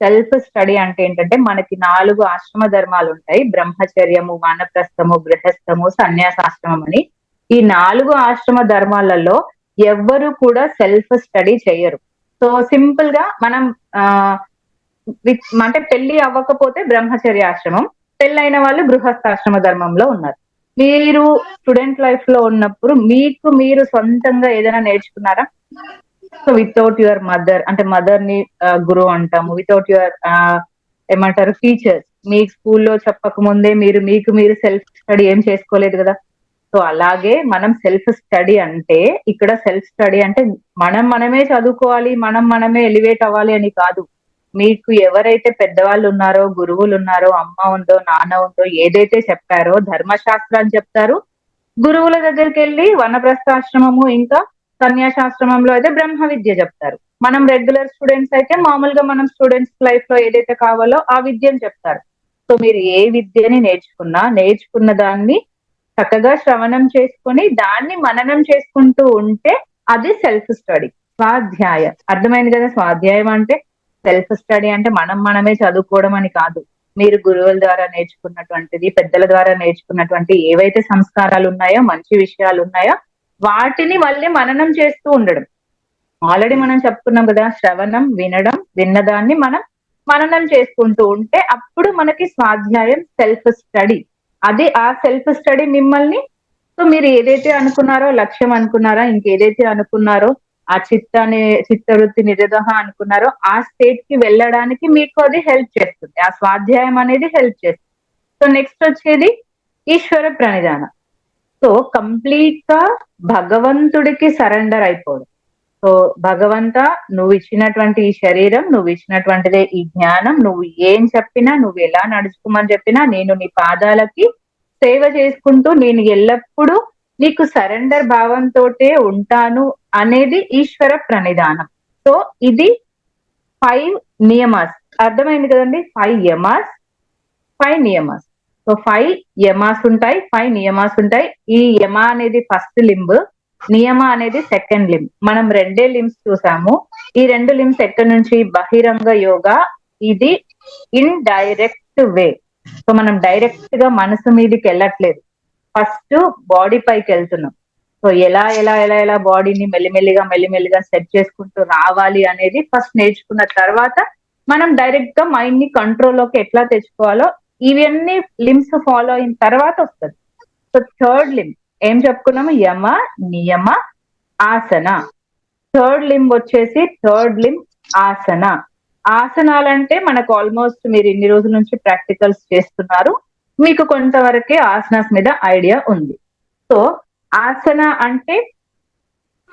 సెల్ఫ్ స్టడీ అంటే ఏంటంటే మనకి 4 ఆశ్రమ ధర్మాలు ఉంటాయి, బ్రహ్మచర్యము, వానప్రస్థము, గృహస్థము, సన్యాసాశ్రమం అని. ఈ 4 ఆశ్రమ ధర్మాలలో ఎవ్వరు కూడా సెల్ఫ్ స్టడీ చేయరు. సో సింపుల్ గా మనం అంటే పెళ్లి అవ్వకపోతే బ్రహ్మచర్య ఆశ్రమం, పెళ్ళైన వాళ్ళు గృహస్థాశ్రమ ధర్మంలో ఉన్నారు. మీరు స్టూడెంట్ లైఫ్ లో ఉన్నప్పుడు మీకు మీరు సొంతంగా ఏదైనా నేర్చుకున్నారా? సో వితౌట్ యువర్ మదర్, అంటే మదర్ ని గురువు అంటాము, వితౌట్ యువర్ ఏమంటారు టీచర్స్, మీ స్కూల్లో చెప్పక ముందే మీకు మీరు సెల్ఫ్ స్టడీ ఏం చేసుకోలేదు కదా. సో అలాగే మనం సెల్ఫ్ స్టడీ అంటే, ఇక్కడ సెల్ఫ్ స్టడీ అంటే మనమే చదువుకోవాలి, మనమే ఎలివేట్ అవ్వాలి అని కాదు. మీకు ఎవరైతే పెద్దవాళ్ళు ఉన్నారో, గురువులు ఉన్నారో, అమ్మ ఉందో, నాన్న ఉందో, ఏదైతే చెప్పారో ధర్మశాస్త్రాన్ని చెప్తారు. గురువుల దగ్గరికి వెళ్ళి వనప్రస్థాశ్రమము ఇంకా సన్యాసాశ్రమంలో అయితే బ్రహ్మ విద్య చెప్తారు. మనం రెగ్యులర్ స్టూడెంట్స్ అయితే మామూలుగా మనం స్టూడెంట్స్ లైఫ్ లో ఏదైతే కావాలో ఆ విద్యను చెప్తారు. సో మీరు ఏ విద్యని నేర్చుకున్న దాన్ని చక్కగా శ్రవణం చేసుకొని దాన్ని మననం చేసుకుంటూ ఉంటే అది సెల్ఫ్ స్టడీ. స్వాధ్యాయం అర్థమైంది కదా. స్వాధ్యాయం అంటే సెల్ఫ్ స్టడీ అంటే మనమే చదువుకోవడం అని కాదు. మీరు గురువుల ద్వారా నేర్చుకున్నటువంటిది, పెద్దల ద్వారా నేర్చుకున్నటువంటి ఏవైతే సంస్కారాలు ఉన్నాయో, మంచి విషయాలు ఉన్నాయో వాటిని మళ్ళీ మననం చేస్తూ ఉండడం. ఆల్రెడీ మనం చెప్పుకున్నాం కదా, శ్రవణం, వినడం, విన్నదాన్ని మనం మననం చేసుకుంటూ ఉంటే అప్పుడు మనకి స్వాధ్యాయం సెల్ఫ్ స్టడీ. అది ఆ సెల్ఫ్ స్టడీ మిమ్మల్ని, సో మీరు ఏదైతే అనుకున్నారో, లక్ష్యం అనుకున్నారా, ఇంకేదైతే అనుకున్నారో, ఆ చిత్తవృత్తి నిరోధ అనుకున్నారో ఆ స్టేట్ కి వెళ్ళడానికి మీకు అది హెల్ప్ చేస్తుంది. ఆ స్వాధ్యాయం అనేది హెల్ప్ చేస్తుంది. సో నెక్స్ట్ వచ్చేది ఈశ్వర ప్రణిధానం. సో కంప్లీట్ గా భగవంతుడికి సరెండర్ అయిపోవడం. సో భగవంత, నువ్వు ఇచ్చినటువంటి ఈ శరీరం, నువ్వు ఇచ్చినటువంటిదే ఈ జ్ఞానం, నువ్వు ఏం చెప్పినా, నువ్వు ఎలా నడుచుకోమని చెప్పినా నేను నీ పాదాలకి సేవ చేసుకుంటూ నేను ఎల్లప్పుడూ నీకు సరెండర్ భావంతోటే ఉంటాను అనేది ఈశ్వర ప్రణిధానం. సో ఇది 5 నియమాస్. అర్థమైంది కదండి. 5 యమాస్, 5 నియమాస్. సో 5 యమాస్ ఉంటాయి, 5 నియమాస్ ఉంటాయి. ఈ యమ అనేది ఫస్ట్ లింబ్, నియమ అనేది సెకండ్ లింబ్. మనం రెండే లింబ్స్ చూసాము. ఈ రెండు లింబ్స్ ఎక్కడి నుంచి? బహిరంగ యోగా. ఇది ఇన్ డైరెక్ట్ వే. సో మనం డైరెక్ట్ గా మనసు మీదకి వెళ్ళట్లేదు, ఫస్ట్ బాడీ పైకి వెళ్తున్నాం. సో ఎలా ఎలా ఎలా ఎలా బాడీని మెల్లిమెల్లిగా సెట్ చేసుకుంటూ రావాలి అనేది ఫస్ట్ నేర్చుకున్న తర్వాత మనం డైరెక్ట్ గా మైండ్ ని కంట్రోల్లోకి ఎట్లా తెచ్చుకోవాలో ఇవన్నీ లిమ్స్ ఫాలో అయిన తర్వాత వస్తుంది. సో థర్డ్ లింబ్ ఏం చెప్పుకున్నాము? యమ, నియమ, ఆసన. థర్డ్ లింబ్ వచ్చేసి థర్డ్ లింబ్ ఆసన. ఆసనాలంటే మనకు ఆల్మోస్ట్ మీరు ఇన్ని రోజుల నుంచి ప్రాక్టికల్స్ చేస్తున్నారు, మీకు కొంతవరకే ఆసనాస్ మీద ఐడియా ఉంది. సో ఆసన అంటే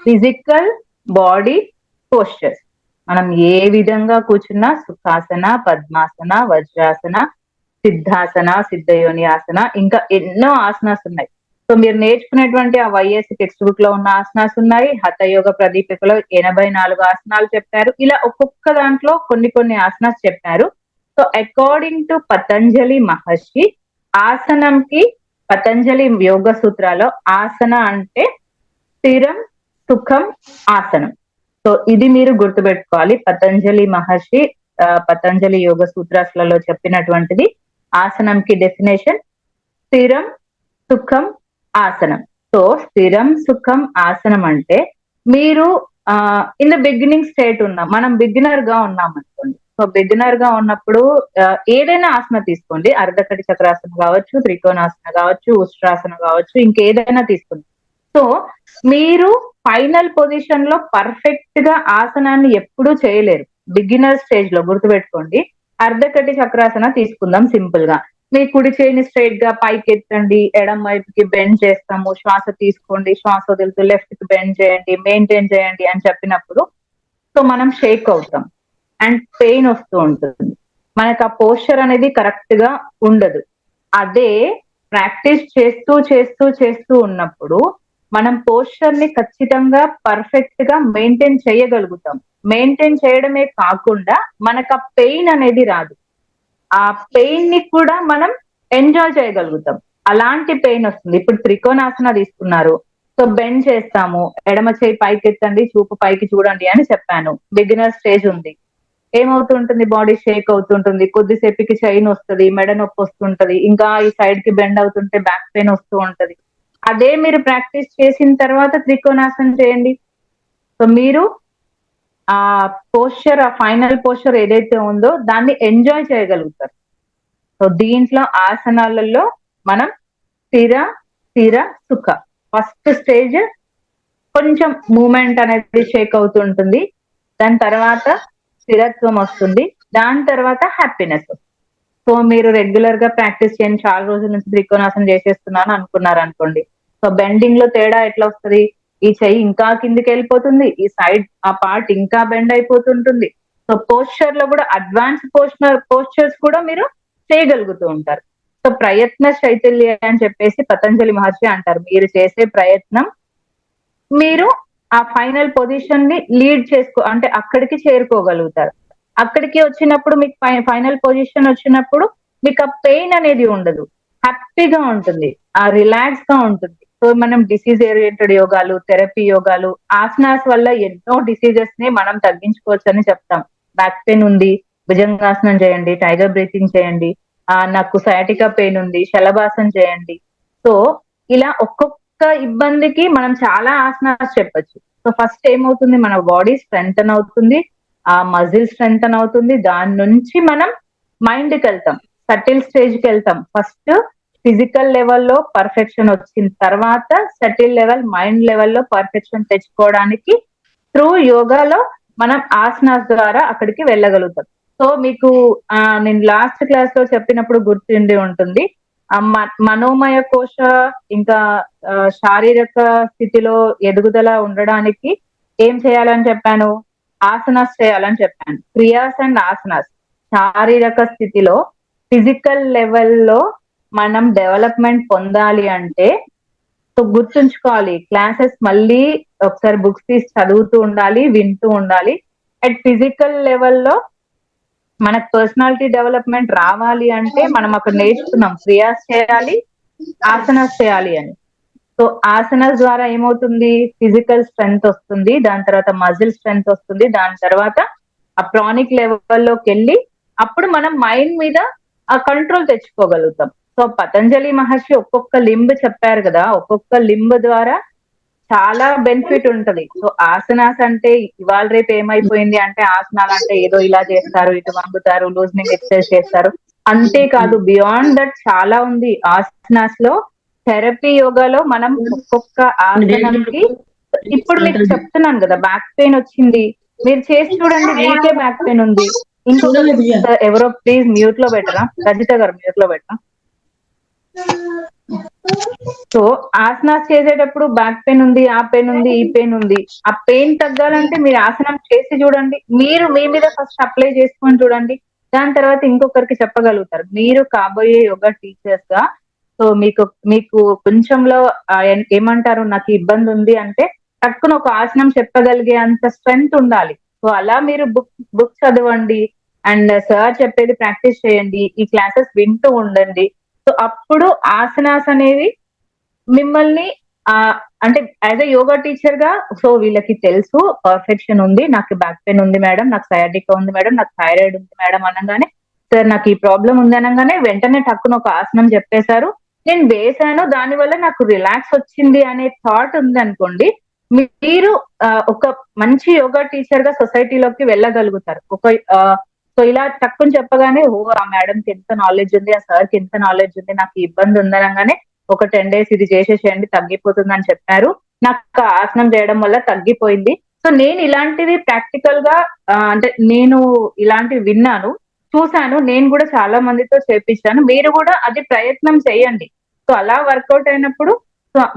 ఫిజికల్ బాడీ పోస్చర్స్. మనం ఏ విధంగా కూర్చున్నా సుఖాసన, పద్మాసన, వజ్రాసన, సిద్ధాసన, సిద్ధయోని ఆసన, ఇంకా ఎన్నో ఆసనాస్ ఉన్నాయి. సో మీరు నేర్చుకునేటువంటి ఆ వైఎస్ టెక్స్ట్ బుక్ లో ఉన్న ఆసనాస్ ఉన్నాయి. హఠయోగ ప్రదీపికలో 84 ఆసనాలు చెప్పారు. ఇలా ఒక్కొక్క దాంట్లో కొన్ని కొన్ని ఆసనాస్ చెప్పారు. సో అకార్డింగ్ టు పతంజలి మహర్షి, ఆసనంకి పతంజలి యోగ సూత్రాలో ఆసన అంటే స్థిరం, సుఖం, ఆసనం. సో ఇది మీరు గుర్తుపెట్టుకోవాలి. పతంజలి మహర్షి పతంజలి యోగ సూత్రాలలో చెప్పినటువంటిది ఆసనంకి డెఫినేషన్ స్థిరం, సుఖం, ఆసనం. సో స్థిరం, సుఖం, ఆసనం అంటే మీరు ఇన్ ద బిగినింగ్ స్టేట్ ఉన్నాం, మనం బిగినర్ గా ఉన్నాం అనుకోండి. సో బిగినర్ గా ఉన్నప్పుడు ఏదైనా ఆసన తీసుకోండి, అర్ధకటి చక్రాసన కావచ్చు, త్రికోణాసన కావచ్చు, ఉష్ట్రాసన కావచ్చు, ఇంకేదైనా తీసుకోండి. సో మీరు ఫైనల్ పొజిషన్ లో పర్ఫెక్ట్ గా ఆసనాన్ని ఎప్పుడూ చేయలేరు. బిగినర్ స్టేజ్ లో గుర్తుపెట్టుకోండి. అర్ధకటి చక్రాసన తీసుకుందాం సింపుల్ గా. మీ కుడి చేయిని స్ట్రైట్ గా పైకి ఎత్తండి, ఎడం వైపుకి బెండ్ చేస్తాము, శ్వాస తీసుకోండి, శ్వాస వదులుతూ లెఫ్ట్ కి బెండ్ చేయండి, మెయింటైన్ చేయండి అని చెప్పినప్పుడు సో మనం షేక్ అవుతాం అండ్ పెయిన్ వస్తూ ఉంటుంది. మనకు ఆ పోస్చర్ అనేది కరెక్ట్ గా ఉండదు. అదే ప్రాక్టీస్ చేస్తూ చేస్తూ చేస్తూ ఉన్నప్పుడు మనం పోస్చర్ ని ఖచ్చితంగా పర్ఫెక్ట్ గా మెయింటైన్ చేయగలుగుతాం. మెయింటైన్ చేయడమే కాకుండా మనకు ఆ పెయిన్ అనేది రాదు. ఆ పెయిన్ ని కూడా మనం ఎంజాయ్ చేయగలుగుతాం. అలాంటి పెయిన్ వస్తుంది. ఇప్పుడు త్రికోణాసన తీసుకున్నారు, సో బెండ్ చేస్తాము, ఎడమ చేయి పైకి ఎత్తండి, చూపు పైకి చూడండి అని చెప్పాను. బిగినర్ స్టేజ్ ఉంది, ఏమవుతుంటుంది? బాడీ షేక్ అవుతుంటుంది, కొద్దిసేపుకి చైన్ వస్తుంది, మెడ నొప్పి వస్తుంటది, ఇంకా ఈ సైడ్ కి బెండ్ అవుతుంటే బ్యాక్ పెయిన్ వస్తూ ఉంటది. అదే మీరు ప్రాక్టీస్ చేసిన తర్వాత త్రికోణాసనం చేయండి. సో మీరు ఆ పోస్చర్, ఆ ఫైనల్ పోస్చర్ ఏదైతే ఉందో దాన్ని ఎంజాయ్ చేయగలుగుతారు. సో దీంట్లో ఆసనాలలో మనం స్థిర, స్థిర, సుఖ. ఫస్ట్ స్టేజ్ కొంచెం మూమెంట్ అనేది షేక్ అవుతుంటుంది, దాని తర్వాత స్థిరత్వం వస్తుంది, దాని తర్వాత హ్యాపీనెస్ వస్తుంది. సో మీరు రెగ్యులర్ గా ప్రాక్టీస్ చేయండి, చాలా రోజుల నుంచి త్రికోణాసనం చేసేస్తున్నాను అనుకున్నారు అనుకోండి. సో బెండింగ్ లో తేడా ఎట్లా వస్తుంది? ఈ చెయ్యి ఇంకా కిందికి వెళ్ళిపోతుంది, ఈ సైడ్ ఆ పార్ట్ ఇంకా బెండ్ అయిపోతుంటుంది. సో పోస్చర్ లో కూడా అడ్వాన్స్ పోస్చర్స్ కూడా మీరు చేయగలుగుతూ ఉంటారు. సో ప్రయత్న శైథిల్య అని చెప్పేసి పతంజలి మహర్షి అంటారు. మీరు చేసే ప్రయత్నం మీరు ఆ ఫైనల్ పొజిషన్ ని లీడ్ చేసుకో అంటే అక్కడికి చేరుకోగలుగుతారు. అక్కడికి వచ్చినప్పుడు మీకు ఫైనల్ పొజిషన్ వచ్చినప్పుడు మీకు ఆ పెయిన్ అనేది ఉండదు, హ్యాపీగా ఉంటుంది, ఆ రిలాక్స్ గా ఉంటుంది. సో మనం డిసీజ్ ఓరియంటెడ్ యోగాలు, థెరపీ యోగాలు, ఆసనాస్ వల్ల ఎన్నో డిసీజెస్ ని మనం తగ్గించుకోవచ్చు అని చెప్తాం. బ్యాక్ పెయిన్ ఉంది, భుజంగాసనం చేయండి, టైగర్ బ్రీతింగ్ చేయండి. నాకు సయాటికా పెయిన్ ఉంది, శలభాసనం చేయండి. సో ఇలా ఒక్కొక్క ఇబ్బందికి మనం చాలా ఆసనాలు చెప్పొచ్చు. సో ఫస్ట్ ఏమవుతుంది? మన బాడీ స్ట్రెంగ్తన్ అవుతుంది, ఆ మజిల్ స్ట్రెంగ్తన్ అవుతుంది, దాని నుంచి మనం మైండ్ కి వెళ్తాం, సటిల్ స్టేజ్ కి వెళ్తాం. ఫస్ట్ ఫిజికల్ లెవెల్లో పర్ఫెక్షన్ వచ్చిన తర్వాత సటిల్ లెవెల్, మైండ్ లెవెల్లో పర్ఫెక్షన్ తెచ్చుకోవడానికి త్రూ యోగాలో మనం ఆసనాస్ ద్వారా అక్కడికి వెళ్ళగలుగుతాం. సో మీకు నేను లాస్ట్ క్లాస్ లో చెప్పినప్పుడు గుర్తుండి ఉంటుంది, మనోమయ కోశ ఇంకా శారీరక స్థితిలో ఎదుగుదల ఉండడానికి ఏం చేయాలని చెప్పాను? ఆసనాస్ చేయాలని చెప్పాను. క్రియాస్ అండ్ ఆసనాస్ శారీరక స్థితిలో ఫిజికల్ లెవెల్లో మనం డెవలప్మెంట్ పొందాలి అంటే సో గుర్తుంచుకోవాలి, క్లాసెస్ మళ్ళీ ఒకసారి బుక్స్ తీసి చదువుతూ ఉండాలి, వింటూ ఉండాలి. అట్ ఫిజికల్ లెవెల్లో మనకు పర్సనాలిటీ డెవలప్మెంట్ రావాలి అంటే మనం అక్కడ నేర్చుకున్నాం క్రియాస్ చేయాలి, ఆసనాస్ చేయాలి అని. సో ఆసనాస్ ద్వారా ఏమవుతుంది, ఫిజికల్ స్ట్రెంగ్త్ వస్తుంది, దాని తర్వాత మజిల్ స్ట్రెంగ్త్ వస్తుంది, దాని తర్వాత ఆ ప్రానిక్ లెవెల్లోకి వెళ్ళి అప్పుడు మనం మైండ్ మీద ఆ కంట్రోల్ తెచ్చుకోగలుగుతాం. సో పతంజలి మహర్షి ఒక్కొక్క లింబ్ చెప్పారు కదా, ఒక్కొక్క లింబ్ ద్వారా చాలా బెనిఫిట్ ఉంటది. సో ఆసనాస్ అంటే ఇవాళ రేపు ఏమైపోయింది అంటే ఆసనాలు అంటే ఏదో ఇలా చేస్తారు, ఇటు వంగుతారు, లూజనింగ్ ఎక్సర్సైజ్ చేస్తారు, అంతేకాదు బియాండ్ దట్ చాలా ఉంది ఆసనాస్ లో. థెరపీ యోగాలో మనం ఒక్కొక్క ఆసనంకి, ఇప్పుడు మీకు చెప్తున్నాను కదా బ్యాక్ పెయిన్ వచ్చింది, మీరు చేసి చూడండి మీకే బ్యాక్ పెయిన్ ఉంది. ఇంకొకరికి ఎవరో ప్లీజ్ మ్యూట్ లో పెట్టరా, రజిత గారు మ్యూట్ లో పెట్టరా. సో ఆసనాస్ చేసేటప్పుడు బ్యాక్ పెయిన్ ఉంది, ఆ పెయిన్ ఉంది, ఈ పెయిన్ ఉంది, ఆ పెయిన్ తగ్గాలంటే మీరు ఆసనం చేసి చూడండి, మీరు మీ మీద ఫస్ట్ అప్లై చేసుకొని చూడండి, దాని తర్వాత ఇంకొకరికి చెప్పగలుగుతారు. మీరు కాబోయే యోగా టీచర్స్ గా సో మీకు కొంచెంలో ఏమంటారు నాకు ఇబ్బంది ఉంది అంటే టక్కున ఒక ఆసనం చెప్పగలిగే అంత స్ట్రెంగ్త్ ఉండాలి. సో అలా మీరు బుక్ చదవండి అండ్ సార్ చెప్పేది ప్రాక్టీస్ చేయండి, ఈ క్లాసెస్ వింటూ ఉండండి. సో అప్పుడు ఆసనాస్ అనేవి మిమ్మల్ని అంటే యాజ్ ఎ యోగా టీచర్ గా సో వీళ్ళకి తెలుసు పర్ఫెక్షన్ ఉంది, నాకు బ్యాక్ పెయిన్ ఉంది మేడం, నాకు సయాటికా ఉంది మేడం, నాకు థైరాయిడ్ ఉంది మేడం అనగానే సార్ నాకు ఈ ప్రాబ్లం ఉంది అనగానే వెంటనే టక్కున ఒక ఆసనం చెప్పేశారు, నేను వేసాను, దానివల్ల నాకు రిలాక్స్ వచ్చింది అనే థాట్ ఉంది అనుకోండి, మీరు ఒక మంచి యోగా టీచర్ గా సొసైటీలోకి వెళ్ళగలుగుతారు. సో ఇలా తక్కువ చెప్పగానే ఓ ఆ మేడంకి ఎంత నాలెడ్జ్ ఉంది, ఆ సార్కి ఎంత నాలెడ్జ్ ఉంది, నాకు ఇబ్బంది ఉందనగానే ఒక 10 days ఇది చేసేసేయండి తగ్గిపోతుంది అని చెప్పారు, నాకు ఆసనం చేయడం వల్ల తగ్గిపోయింది. సో నేను ఇలాంటివి ప్రాక్టికల్ గా అంటే నేను ఇలాంటివి విన్నాను, చూశాను, నేను కూడా చాలా మందితో చేపించాను, మీరు కూడా అది ప్రయత్నం చేయండి. సో అలా వర్కౌట్ అయినప్పుడు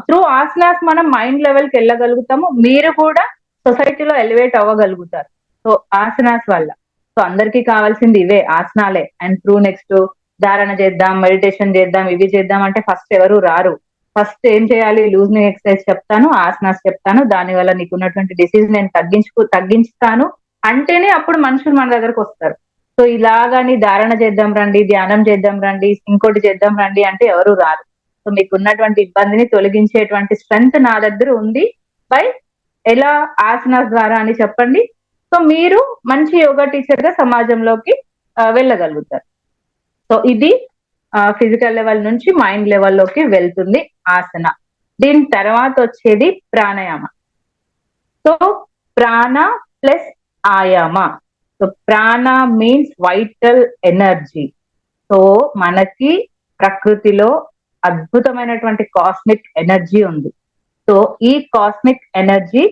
త్రూ ఆసనాస్ మనం మైండ్ లెవెల్ కి వెళ్ళగలుగుతాము, మీరు కూడా సొసైటీలో ఎలివేట్ అవ్వగలుగుతారు. సో ఆసనాస్ వల్ల సో అందరికీ కావాల్సింది ఇవే ఆసనాలే. అండ్ త్రూ నెక్స్ట్ ధారణ చేద్దాం, మెడిటేషన్ చేద్దాం, ఇవి చేద్దాం అంటే ఫస్ట్ ఎవరు రారు. ఫస్ట్ ఏం చేయాలి, లూజనింగ్ ఎక్సర్సైజ్ చెప్తాను, ఆసనాస్ చెప్తాను, దాని వల్ల నీకు ఉన్నటువంటి డిసీజ్ నేను తగ్గించుతాను అంటేనే అప్పుడు మనుషులు మన దగ్గరకు వస్తారు. సో ఇలాగాని ధారణ చేద్దాం రండి, ధ్యానం చేద్దాం రండి, ఇంకోటి చేద్దాం రండి అంటే ఎవరు రారు. సో మీకు ఉన్నటువంటి ఇబ్బందిని తొలగించేటువంటి స్ట్రెంగ్త్ నా దగ్గర ఉంది బై ఎలా ఆసనాస్ ద్వారా అని చెప్పండి. సో మీరు మంచి యోగా టీచర్ గా సమాజంలోకి వెళ్ళగలుగుతారు. సో ఇది ఫిజికల్ లెవెల్ నుంచి మైండ్ లెవెల్లోకి వెళ్తుంది ఆసన. దీని తర్వాత వచ్చేది ప్రాణాయామ. సో ప్రాణ ప్లస్ ఆయామ. సో ప్రాణ మీన్స్ వైటల్ ఎనర్జీ. సో మనకి ప్రకృతిలో అద్భుతమైనటువంటి కాస్మిక్ ఎనర్జీ ఉంది. సో ఈ కాస్మిక్ ఎనర్జీ,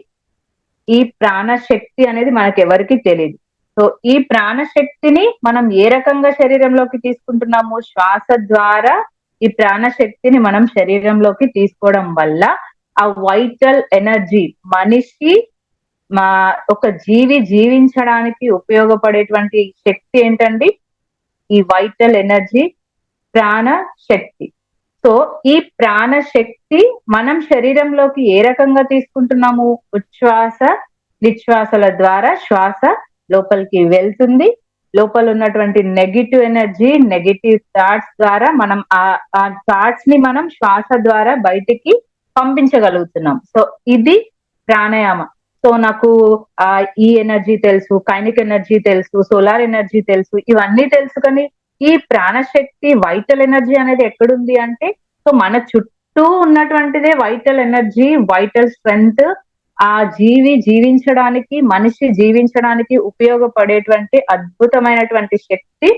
ఈ ప్రాణశక్తి అనేది మనకి ఎవరికి తెలియదు. సో ఈ ప్రాణశక్తిని మనం ఏ రకంగా శరీరంలోకి తీసుకుంటున్నాము, శ్వాస ద్వారా ఈ ప్రాణశక్తిని మనం శరీరంలోకి తీసుకోవడం వల్ల ఆ వైటల్ ఎనర్జీ, మనిషి ఒక జీవి జీవించడానికి ఉపయోగపడేటువంటి శక్తి ఏంటండి, ఈ వైటల్ ఎనర్జీ, ప్రాణ శక్తి. సో ఈ ప్రాణ శక్తి మనం శరీరంలోకి ఏ రకంగా తీసుకుంటున్నాము, ఉచ్ఛ్వాస నిశ్వాసల ద్వారా శ్వాస లోపలికి వెళ్తుంది. లోపల ఉన్నటువంటి నెగిటివ్ ఎనర్జీ, నెగిటివ్ థాట్స్ ద్వారా మనం ఆ థాట్స్ ని మనం శ్వాస ద్వారా బయటికి పంపించగలుగుతున్నాం. సో ఇది ప్రాణాయామ. సో నాకు ఈ ఎనర్జీ తెలుసు, కైనిక్ ఎనర్జీ తెలుసు, సోలార్ ఎనర్జీ తెలుసు, ఇవన్నీ తెలుసు, కానీ ఈ ప్రాణశక్తి వైటల్ ఎనర్జీ అనేది ఎక్కడుంది అంటే సో మన చుట్టూ ఉన్నటువంటిదే వైటల్ ఎనర్జీ, వైటల్ స్ట్రెంగ్త్. ఆ జీవి జీవించడానికి, మనిషి జీవించడానికి ఉపయోగపడేటువంటి అద్భుతమైనటువంటి శక్తి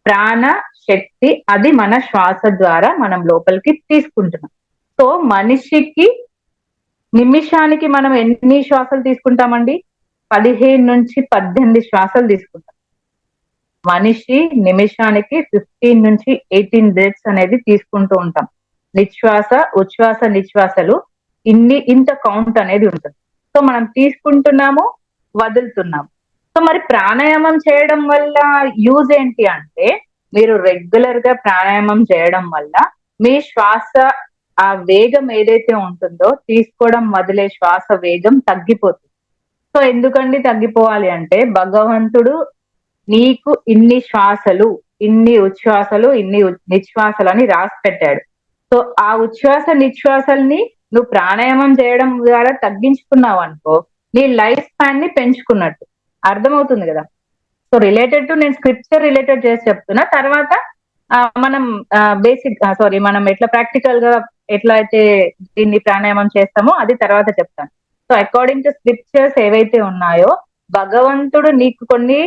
ప్రాణ శక్తి. అది మన శ్వాస ద్వారా మనం లోపలికి తీసుకుంటున్నాం. సో మనిషికి నిమిషానికి మనం ఎన్ని శ్వాసలు తీసుకుంటామండి, 15 నుంచి 18 శ్వాసలు తీసుకుంటాం. మనిషి నిమిషానికి 15 నుంచి 18 బ్రెత్స్ అనేది తీసుకుంటూ ఉంటాం. నిశ్వాస ఉచ్ఛ్వాస నిశ్వాసలు ఇంత కౌంట్ అనేది ఉంటుంది. సో మనం తీసుకుంటున్నాము, వదులుతున్నాము. సో మరి ప్రాణాయామం చేయడం వల్ల యూజ్ ఏంటి అంటే, మీరు రెగ్యులర్ గా ప్రాణాయామం చేయడం వల్ల మీ శ్వాస ఆ వేగం ఏదైతే ఉంటుందో, తీసుకోవడం వదిలే శ్వాస వేగం తగ్గిపోతుంది. సో ఎందుకండి తగ్గిపోవాలి అంటే, భగవంతుడు నీకు ఇన్ని శ్వాసలు, ఇన్ని ఉచ్ఛ్వాసలు, ఇన్ని నిశ్వాసలు అని రాసి పెట్టాడు. సో ఆ ఉచ్ఛ్వాస నిశ్వాసల్ని నువ్వు ప్రాణాయామం చేయడం ద్వారా తగ్గించుకున్నావు అనుకో, నీ లైఫ్ స్పాన్ ని పెంచుకున్నట్టు. అర్థమవుతుంది కదా. సో రిలేటెడ్ టు నేను స్క్రిప్చర్ రిలేటెడ్ చేసి చెప్తున్నా. తర్వాత మనం బేసిక్ సారీ మనం ఎట్లా ప్రాక్టికల్ గా ఎట్లా అయితే దీన్ని ప్రాణాయామం చేస్తామో అది తర్వాత చెప్తాను. సో అకార్డింగ్ టు స్క్రిప్చర్స్ ఏవైతే ఉన్నాయో, భగవంతుడు నీకు కొన్ని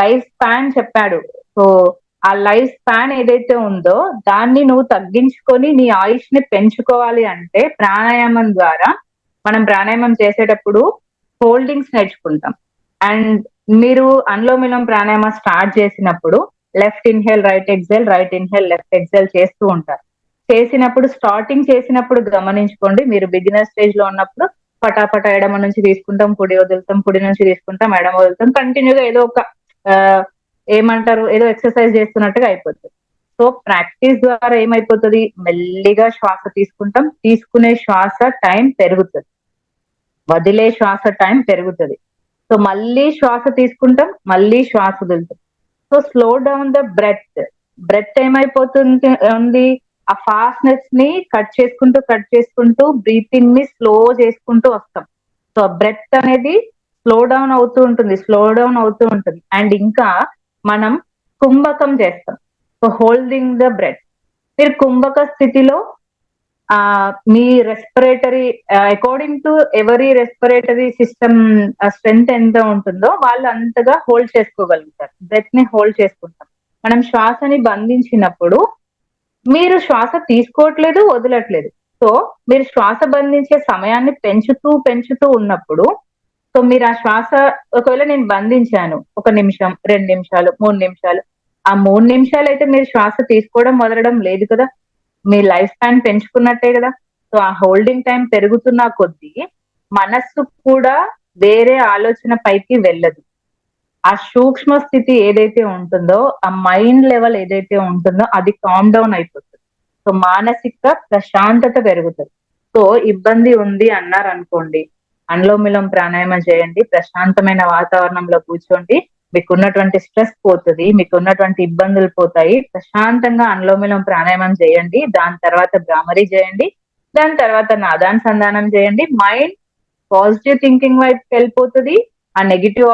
లైఫ్ స్పాన్ చెప్పాడు. సో ఆ లైఫ్ స్పాన్ ఏదైతే ఉందో దాన్ని నువ్వు తగ్గించుకొని నీ ఆయుష్ ని పెంచుకోవాలి అంటే ప్రాణాయామం ద్వారా, మనం ప్రాణాయామం చేసేటప్పుడు హోల్డింగ్స్ నేర్చుకుంటాం. అండ్ మీరు అనులోమిలం ప్రాణాయామ స్టార్ట్ చేసినప్పుడు left inhale right exhale, right inhale left exhale చేస్తూ ఉంటారు. చేసినప్పుడు స్టార్టింగ్ చేసినప్పుడు గమనించుకోండి, మీరు బిగినర్ స్టేజ్ లో ఉన్నప్పుడు పటాపట ఎడమ నుంచి తీసుకుంటాం, కుడి వదులుతాం, కుడి నుంచి తీసుకుంటాం, ఎడమ వదులుతాం, కంటిన్యూగా ఏదో ఒక ఏమంటారు ఏదో ఎక్సర్సైజ్ చేస్తున్నట్టుగా అయిపోతుంది. సో ప్రాక్టీస్ ద్వారా ఏమైపోతుంది, మెల్లిగా శ్వాస తీసుకుంటాం, తీసుకునే శ్వాస టైం పెరుగుతుంది, వదిలే శ్వాస టైం పెరుగుతుంది. సో మళ్ళీ శ్వాస తీసుకుంటాం, మళ్ళీ శ్వాస వదులుతాం. So slow down the breath. Breath ఏమైపోతుంది ఉంది, ఆ ఫాస్ట్నెస్ ని కట్ చేసుకుంటూ బ్రీతింగ్ ని స్లో చేసుకుంటూ వస్తాం. సో బ్రెత్ అనేది స్లో డౌన్ అవుతూ ఉంటుంది. అండ్ ఇంకా మనం కుంభకం చేస్తాం. So holding the breath. మీరు కుంభక స్థితిలో మీ respiratory according to every respiratory system strength ఎంత ఉంటుందో వాళ్ళు అంతగా హోల్డ్ చేసుకోగలుగుతారు. బ్రెత్ ని హోల్డ్ చేసుకుంటాం. మనం శ్వాసని బంధించినప్పుడు మీరు శ్వాస తీసుకోవట్లేదు, వదలట్లేదు. సో మీరు శ్వాస బంధించే సమయాన్ని పెంచుతూ ఉన్నప్పుడు, సో మీరు ఆ శ్వాస ఒకవేళ నేను బంధించాను 1 నిమిషం, 2 నిమిషాలు, 3 నిమిషాలు, ఆ 3 నిమిషాలు అయితే మీరు శ్వాస తీసుకోవడం వదలడం లేదు కదా, మీ లైఫ్ స్పాన్ పెంచుకున్నట్టే కదా. సో ఆ హోల్డింగ్ టైం పెరుగుతున్న కొద్దీ మనస్సు కూడా వేరే ఆలోచన పైకి వెళ్ళదు. ఆ సూక్ష్మ స్థితి ఏదైతే ఉంటుందో, ఆ మైండ్ లెవెల్ ఏదైతే ఉంటుందో అది కామ్ డౌన్ అయిపోతుంది. సో మానసిక ప్రశాంతత పెరుగుతుంది. సో ఇబ్బంది ఉంది అన్నారు అనుకోండి, అనులోమిలం ప్రాణాయామం చేయండి, ప్రశాంతమైన వాతావరణంలో కూర్చోండి, మీకున్నటువంటి స్ట్రెస్ పోతుంది, మీకున్నటువంటి ఇబ్బందులు పోతాయి. ప్రశాంతంగా అనులోమిలం ప్రాణాయామం చేయండి, దాని తర్వాత భ్రామరి చేయండి, దాని తర్వాత నాదానుసంధానం చేయండి. మైండ్ పాజిటివ్ థింకింగ్ వైపు వెళ్ళిపోతుంది. ఆ నెగిటివ్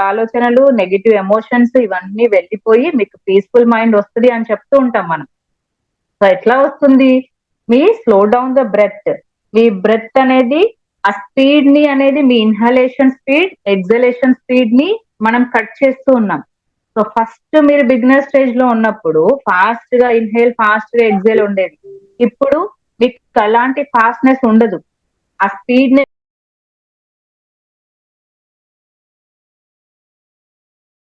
ఆలోచనలు, నెగిటివ్ ఎమోషన్స్ ఇవన్నీ వెళ్ళిపోయి మీకు పీస్ఫుల్ మైండ్ వస్తుంది అని చెప్తూ ఉంటాం మనం. సో ఎట్లా వస్తుంది, మీ స్లో డౌన్ ద బ్రెత్. మీ బ్రెత్ అనేది ఆ స్పీడ్ ని అనేది మీ ఇన్హలేషన్ స్పీడ్, ఎగ్జలేషన్ స్పీడ్ ని మనం కట్ చేస్తూ ఉన్నాం. సో ఫస్ట్ మీరు బిగినర్ స్టేజ్ లో ఉన్నప్పుడు ఫాస్ట్ గా ఇన్హేల్, ఫాస్ట్ గా ఎగ్జేల్ ఉండేది. ఇప్పుడు మీకు అలాంటి ఫాస్ట్నెస్ ఉండదు. ఆ స్పీడ్ ని